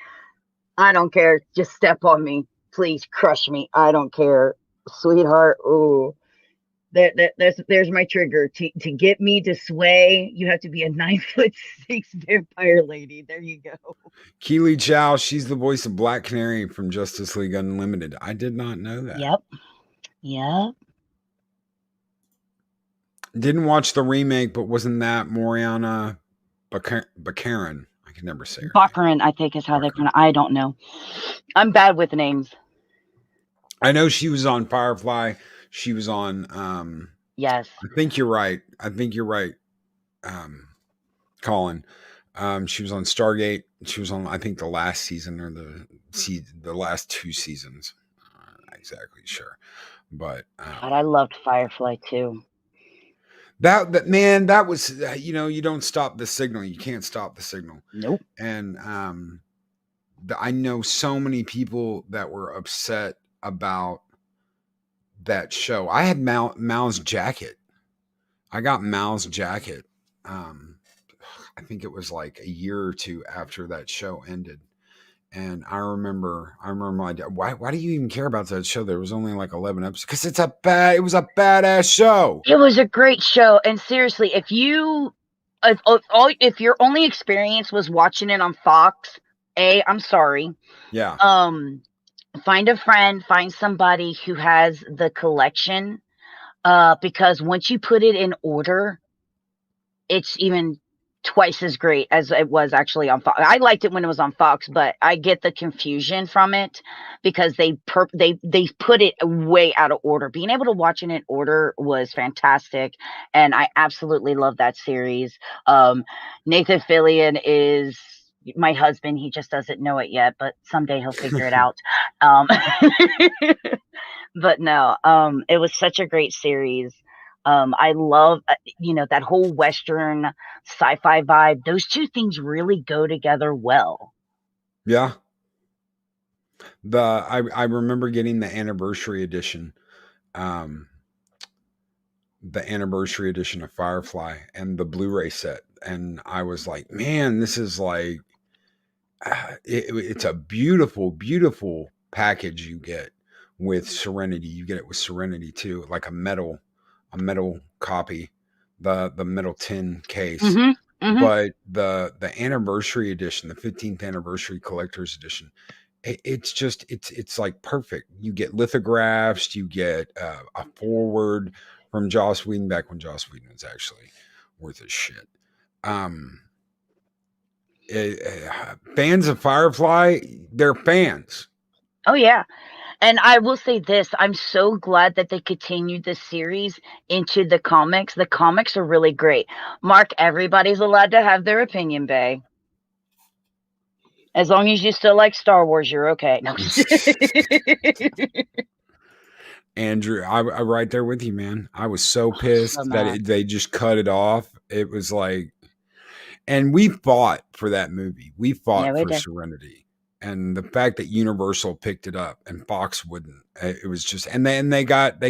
I don't care. Just step on me, please, crush me. I don't care, sweetheart. Ooh. There's my trigger. To get me to sway, you have to be a 9'6" vampire lady. There you go. Keely Chow, she's the voice of Black Canary from Justice League Unlimited. I did not know that. Yep. Didn't watch the remake, but wasn't that Moriana Baccarin? I can never say her name. Baccarin, I think is how they pronounce. I don't know. I'm bad with names. I know she was on Firefly. She was on. Yes. I think you're right. Colin. She was on Stargate. She was on, I think, the last season or the last 2 seasons. exactly sure. But God, I loved Firefly too. that man, that was you don't stop the signal. You can't stop the signal. Nope. And I know so many people that were upset about that show. I had Mal's jacket. I got Mal's jacket. I think it was like a year or two after that show ended. And I remember my dad, why do you even care about that show? There was only like 11 episodes because it was a badass show. It was a great show. And seriously, if your only experience was watching it on Fox, I'm sorry. Yeah. Find a friend, find somebody who has the collection. Because once you put it in order, it's even twice as great as it was actually on Fox. I liked it when it was on Fox, but I get the confusion from it because they put it way out of order. Being able to watch it in order was fantastic, and I absolutely love that series. Nathan Fillion is my husband. He just doesn't know it yet, but someday he'll figure it out. But no, it was such a great series. I love, that whole Western sci-fi vibe. Those two things really go together well. Yeah. I remember getting the anniversary edition, the anniversary edition of Firefly and the Blu-ray set, and I was like, man, this is like, it's a beautiful, beautiful package you get with Serenity. You get it with Serenity too, like a metal copy, the metal tin case. Mm-hmm, mm-hmm. But the anniversary edition, the 15th anniversary collector's edition, it's like perfect. You get lithographs, you get a forward from Joss Whedon back when Joss Whedon was actually worth his shit. Fans of Firefly, they're fans. Oh yeah. And I will say this, I'm so glad that they continued the series into the comics. The comics are really great. Mark, everybody's allowed to have their opinion, bae. As long as you still like Star Wars, you're okay. No. Andrew, I right there with you, man. I was so pissed that they just cut it off. It was like, and we fought for that movie. We fought for Serenity. And the fact that Universal picked it up and Fox wouldn't, it was just, and then they got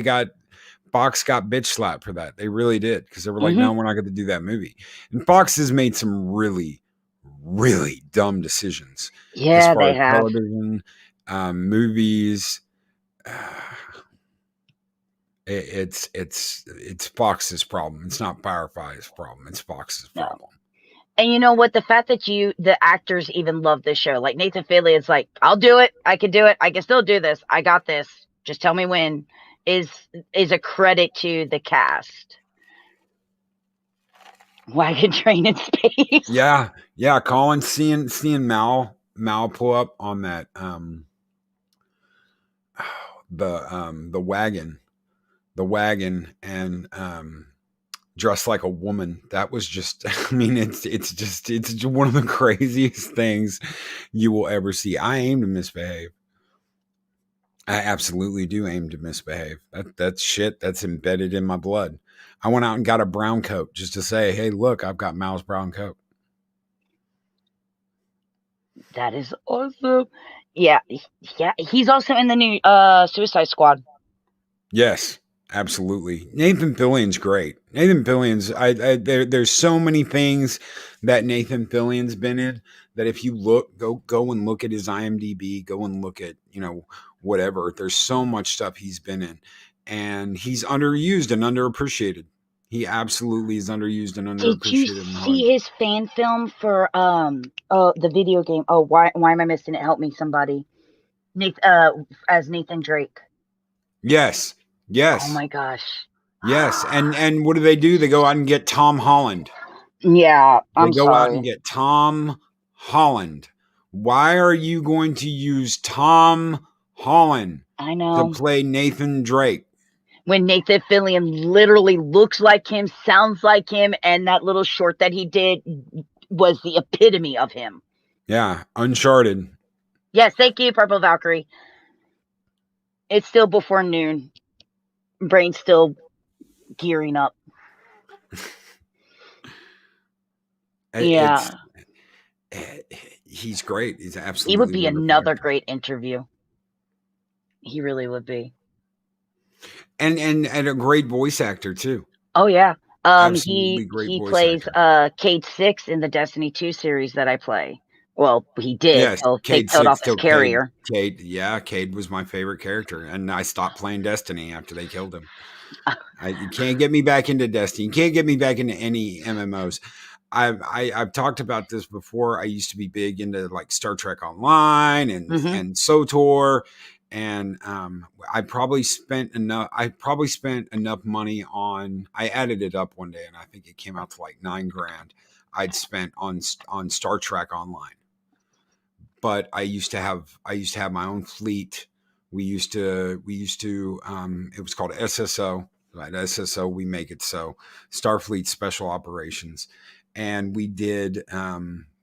Fox got bitch slapped for that. They really did, because they were like, no, we're not going to do that movie. And Fox has made some really, really dumb decisions. Yeah, they have. Television, movies. It's Fox's problem. It's not Firefly's problem. It's Fox's problem. And you know what? The fact that the actors even love this show, like Nathan Fillion's like, I'll do it. I can do it. I can still do this. I got this. Just tell me when, is a credit to the cast. Wagon Train in Space. Yeah. Colin, seeing Mal pull up on that the wagon and dressed like a woman. That was just, I mean, it's just one of the craziest things you will ever see. I aim to misbehave. I absolutely do aim to misbehave. That's shit that's embedded in my blood. I went out and got a brown coat just to say, hey, look, I've got Mal's brown coat. That is awesome. Yeah. He's also in the new Suicide Squad. Yes. Absolutely. Nathan Fillion's great. Nathan Fillion's, there's so many things that Nathan Fillion's been in that if you go and look at his IMDb, go and look at, whatever. There's so much stuff he's been in, and he's underused and underappreciated. He absolutely is underused and underappreciated. Did you see his fan film for the video game? Oh, why am I missing it? Help me, somebody. As Nathan Drake. Yes. Oh my gosh. Yes, and what do? They go out and get Tom Holland. Yeah, I'm sorry. They go out and get Tom Holland. Why are you going to use Tom Holland to play Nathan Drake? When Nathan Fillion literally looks like him, sounds like him, and that little short that he did was the epitome of him. Yeah, Uncharted. Yes, thank you, Purple Valkyrie. It's still before noon. Brain's still gearing up. Yeah. He's great. He's He absolutely would be wonderful another actor. great interview. He really would be. And a great voice actor too. Oh yeah. Absolutely great He voice plays actor. Cade 6 in the Destiny 2 series that I play. Well, he did Yes, till they Cade killed 6 off his till Cade. carrier. Cade was my favorite character, and I stopped playing Destiny after they killed him. You can't get me back into Destiny. You can't get me back into any MMOs. I've talked about this before. I used to be big into like Star Trek Online and SOTOR, and I probably spent enough money on. I added it up one day, and I think it came out to like $9,000 I'd spent on Star Trek Online. But I used to have my own fleet. We used to it was called SSO. Right, SSO, we make it so, Starfleet Special Operations. And we did,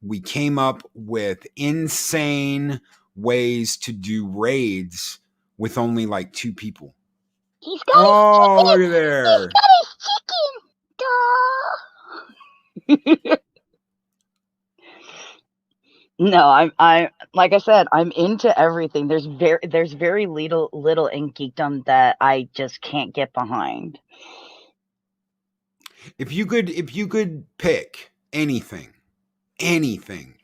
we came up with insane ways to do raids with only like 2 people. He's got look at there. his chicken. No, I like I said, I'm into everything. There's very little in geekdom that I just can't get behind. If you could pick anything, anime,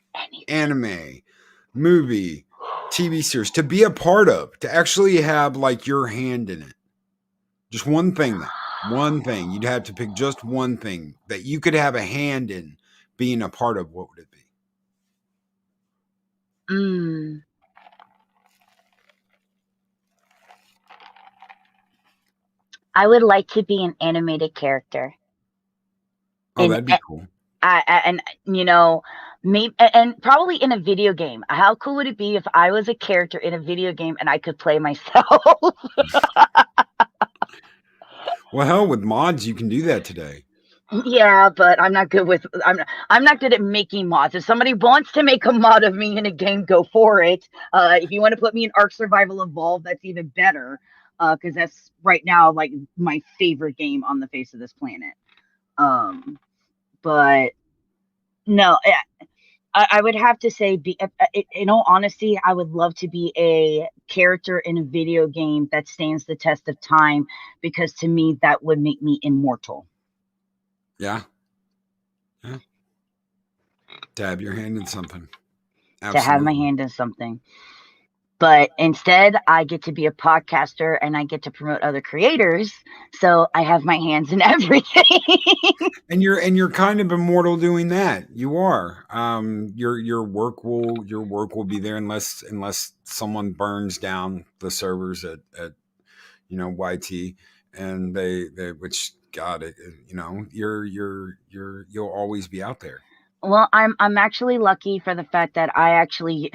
movie, TV series to be a part of, to actually have like your hand in it, just one thing, you'd have to pick just one thing that you could have a hand in being a part of, what would it be? I would like to be an animated character. Oh, that'd be cool. And you know, maybe, and probably in a video game. How cool would it be if I was a character in a video game and I could play myself? Well, hell, with mods you can do that today. Yeah, but I'm not good with I'm not good at making mods. If somebody wants to make a mod of me in a game, go for it. If you want to put me in Ark Survival Evolved, that's even better. Because that's right now like my favorite game on the face of this planet. But no, I would have to say, in all honesty, I would love to be a character in a video game that stands the test of time, because to me that would make me immortal. Yeah. To have your hand in something. Absolutely. To have my hand in something. But instead, I get to be a podcaster and I get to promote other creators. So I have my hands in everything. And you're kind of immortal doing that. You are. Your work will be there unless someone burns down the servers at YT, and they which God, you'll always be out there. Well, I'm actually lucky for the fact that I actually,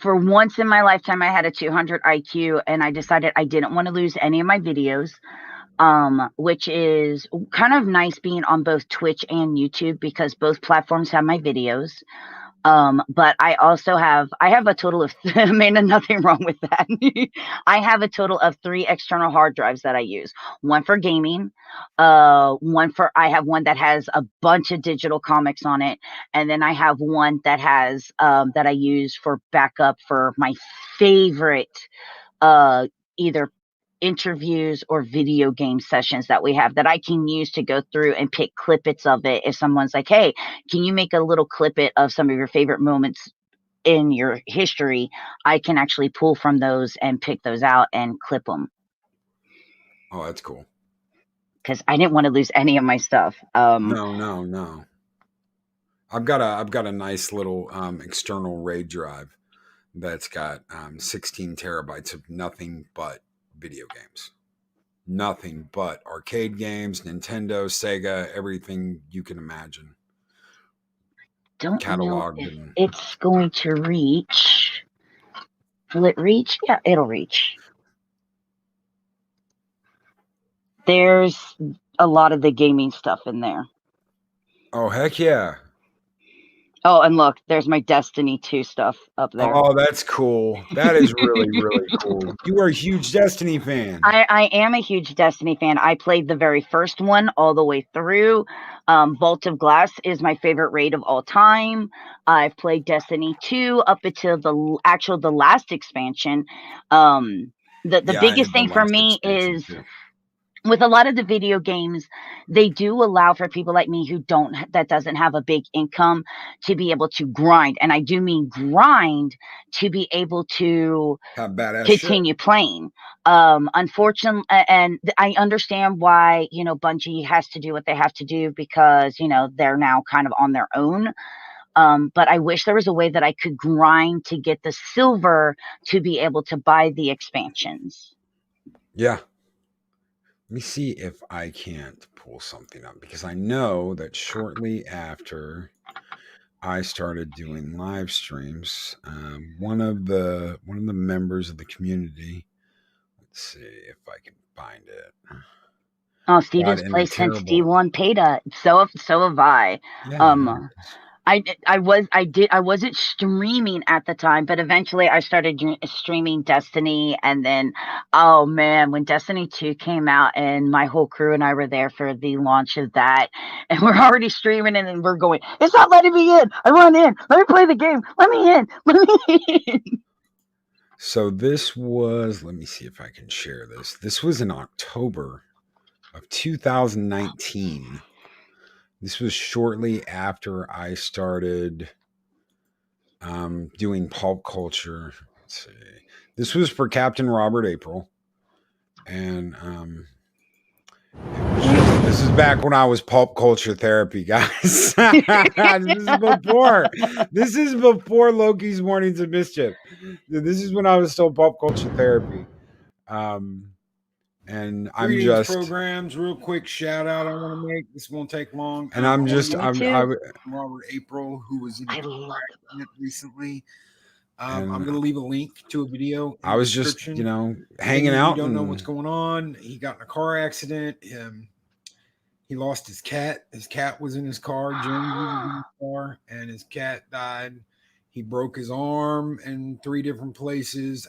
for once in my lifetime, I had a 200 IQ, and I decided I didn't want to lose any of my videos, which is kind of nice being on both Twitch and YouTube, because both platforms have my videos. But I also have a total of Amanda, nothing wrong with that. I have a total of 3 external hard drives that I use. One for gaming, I have one that has a bunch of digital comics on it, and then I have one that has that I use for backup for my favorite either interviews or video game sessions that we have, that I can use to go through and pick clippets of it. If someone's like, hey, can you make a little clippet of some of your favorite moments in your history, I can actually pull from those and pick those out and clip them. Oh, that's cool. Because I didn't want to lose any of my stuff. No. I've got a nice little external RAID drive that's got 16 terabytes of nothing but video games. Nothing but arcade games, Nintendo, Sega, everything you can imagine. Don't cataloged know if it's going to reach. Will it reach? Yeah, it'll reach. There's a lot of the gaming stuff in there. Oh, heck yeah. Oh, and look, there's my Destiny 2 stuff up there. Oh, that's cool. That is really, really cool. You are a huge Destiny fan. I am a huge Destiny fan. I played the very first one all the way through. Vault of Glass is my favorite raid of all time. I've played Destiny 2 up until the last expansion. The Yeah, I biggest had the thing for last me expansion, is too. with a lot of the video games, they do allow for people like me that doesn't have a big income to be able to grind. And I do mean grind to be able to Have badass shit. continue playing. Unfortunately, and I understand why, Bungie has to do what they have to do because, they're now kind of on their own. But I wish there was a way that I could grind to get the silver to be able to buy the expansions. Yeah. Let me see if I can't pull something up because I know that shortly after I started doing live streams, one of the members of the community. Let's see if I can find it. Oh, Steve God, has in a played since terrible. D1 Peta. So have I. Yeah. I wasn't streaming at the time, but eventually I started streaming Destiny, and then, oh man, when Destiny 2 came out, and my whole crew and I were there for the launch of that, and we're already streaming, and then we're going, it's not letting me in. I want in. Let me play the game. Let me in. Let me in. So this was. Let me see if I can share this. This was in October of 2019. This was shortly after I started doing pulp culture. Let's see. This was for Captain Robert April. And this is back when I was pulp culture therapy, guys. This is before Loki's Mornings of Mischief. This is when I was still pulp culture therapy. And I'm Greetings, just programs. Real quick shout out I want to make. This won't take long. and I'm just Robert April, who was in I a love accident recently. And I'm going to leave a link to a video. I was just, description. hanging Maybe out. You don't know what's going on. He got in a car accident. He lost his cat. His cat was in his car. Jonesy was in his car, and his cat died. He broke his arm in 3 different places.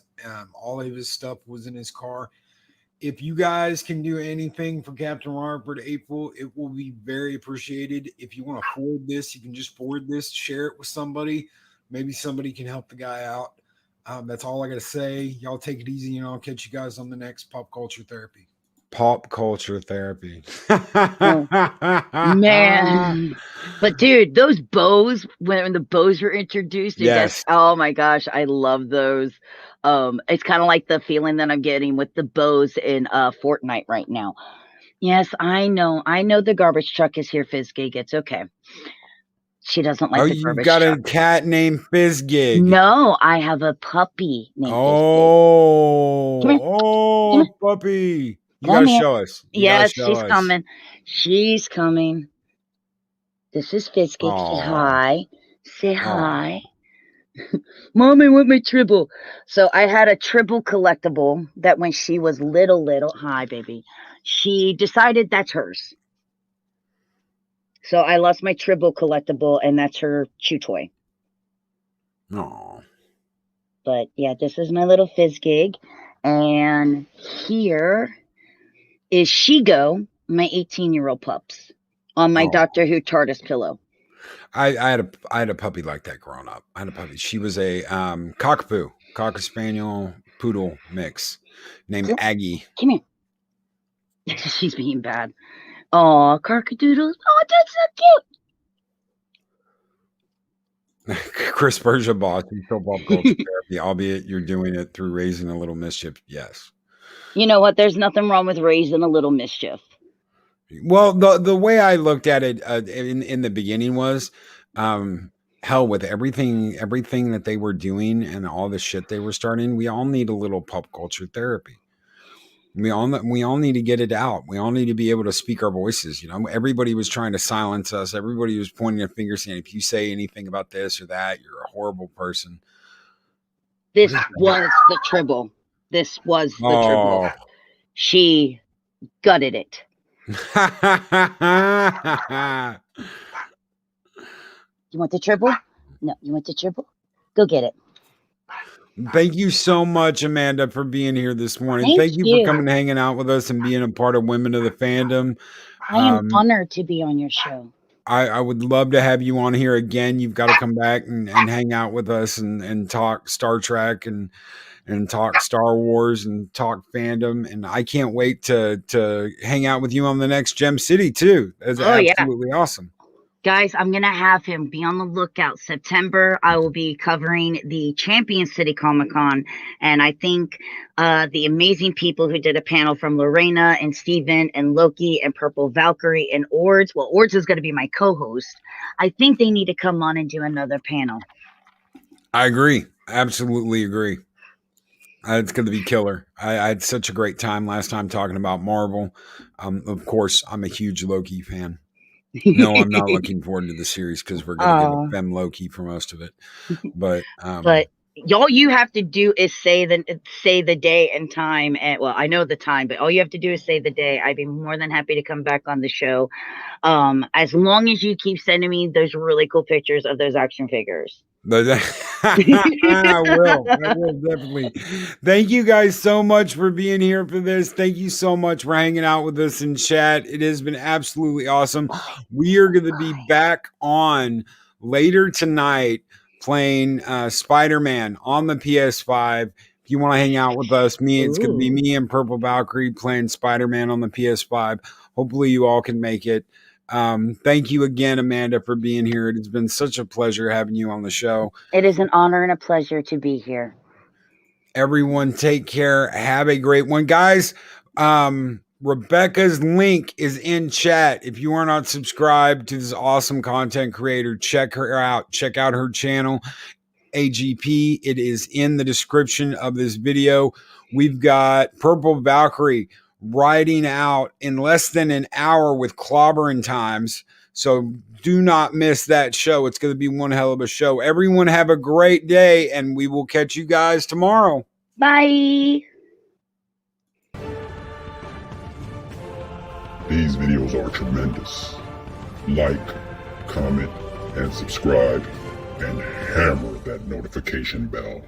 All of his stuff was in his car. If you guys can do anything for Captain Robert April, it will be very appreciated. If you want to forward this, you can just forward this, share it with somebody. Maybe somebody can help the guy out. That's all I got to say. Y'all take it easy, and I'll catch you guys on the next Pop Culture Therapy. Pop culture therapy. Man. But dude, those bows, when the bows were introduced, Yes. oh my gosh, I love those. It's kind of like the feeling that I'm getting with the bows in Fortnight right now. Yes, I know the garbage truck is here, Fizzgig. It's okay. She doesn't like the you've garbage got truck. a cat named Fizzgig. No, I have a puppy named Fizzgig. Puppy. You gotta show us. Yes, she's coming. She's coming. This is Fizzgig. Say hi. Say hi. Mommy, with my Tribble. So I had a Tribble collectible that when she was little, hi baby, she decided that's hers. So I lost my Tribble collectible, and that's her chew toy. Oh. But yeah, this is my little Fizzgig, and here is Shigo, my 18-year-old pups, on my Doctor Who TARDIS pillow. I had a puppy like that growing up. I had a puppy. She was a cockapoo, cocker spaniel poodle mix named Aggie. Come here. She's being bad. Oh, carcadoodles. Oh, that's so cute. Chris Berger boss, you still pop culture therapy, albeit you're doing it through raising a little mischief. Yes. You know what? There's nothing wrong with raising a little mischief. Well, the way I looked at it in the beginning was, hell, with everything that they were doing and all the shit they were starting, we all need a little pop culture therapy. We all need to get it out. We all need to be able to speak our voices. Everybody was trying to silence us. Everybody was pointing a finger saying, if you say anything about this or that, you're a horrible person. This was the Tribble. This was the Tribble. She gutted it. You want the triple? No, you want the triple? Go get it. Thank you so much, Amanda, for being here this morning. Thank Thank you for you. coming and hanging out with us and being a part of Women of the Fandom. I am honored to be on your show. I would love to have you on here again. You've got to come back and hang out with us and talk Star Trek and talk Star Wars and talk fandom. And I can't wait to hang out with you on the next Gem City too. That's absolutely awesome. Guys, I'm going to have him be on the lookout. September, I will be covering the Champion City Comic-Con. And I think the amazing people who did a panel from Lorena and Steven and Loki and Purple Valkyrie and Ords. Well, Ords is going to be my co-host. I think they need to come on and do another panel. I agree. Absolutely agree. It's going to be killer. I had such a great time last time talking about Marvel. Of course, I'm a huge Loki fan. No, I'm not looking forward to the series because we're going to get a Fem Loki for most of it. But all you have to do is say the day and time. And well, I know the time, but all you have to do is say the day. I'd be more than happy to come back on the show. As long as you keep sending me those really cool pictures of those action figures. I will definitely. Thank you guys so much for being here for this. Thank you so much for hanging out with us in chat. It has been absolutely awesome. We are going to be back on later tonight playing Spider-Man on the PS5. If you want to hang out with us, it's going to be me and Purple Valkyrie playing Spider-Man on the PS5. Hopefully you all can make it. Thank you again, Amanda, for being here. It has been such a pleasure having you on the show. It is an honor and a pleasure to be here. Everyone take care. Have a great one. Guys, Rebecca's link is in chat. If you are not subscribed to this awesome content creator, check her out. Check out her channel, AGP. It is in the description of this video. We've got Purple Valkyrie riding out in less than an hour with clobbering times. So do not miss that show. It's going to be one hell of a show. Everyone have a great day, and we will catch you guys tomorrow. Bye. These videos are tremendous. Like, comment, and subscribe, and hammer that notification bell.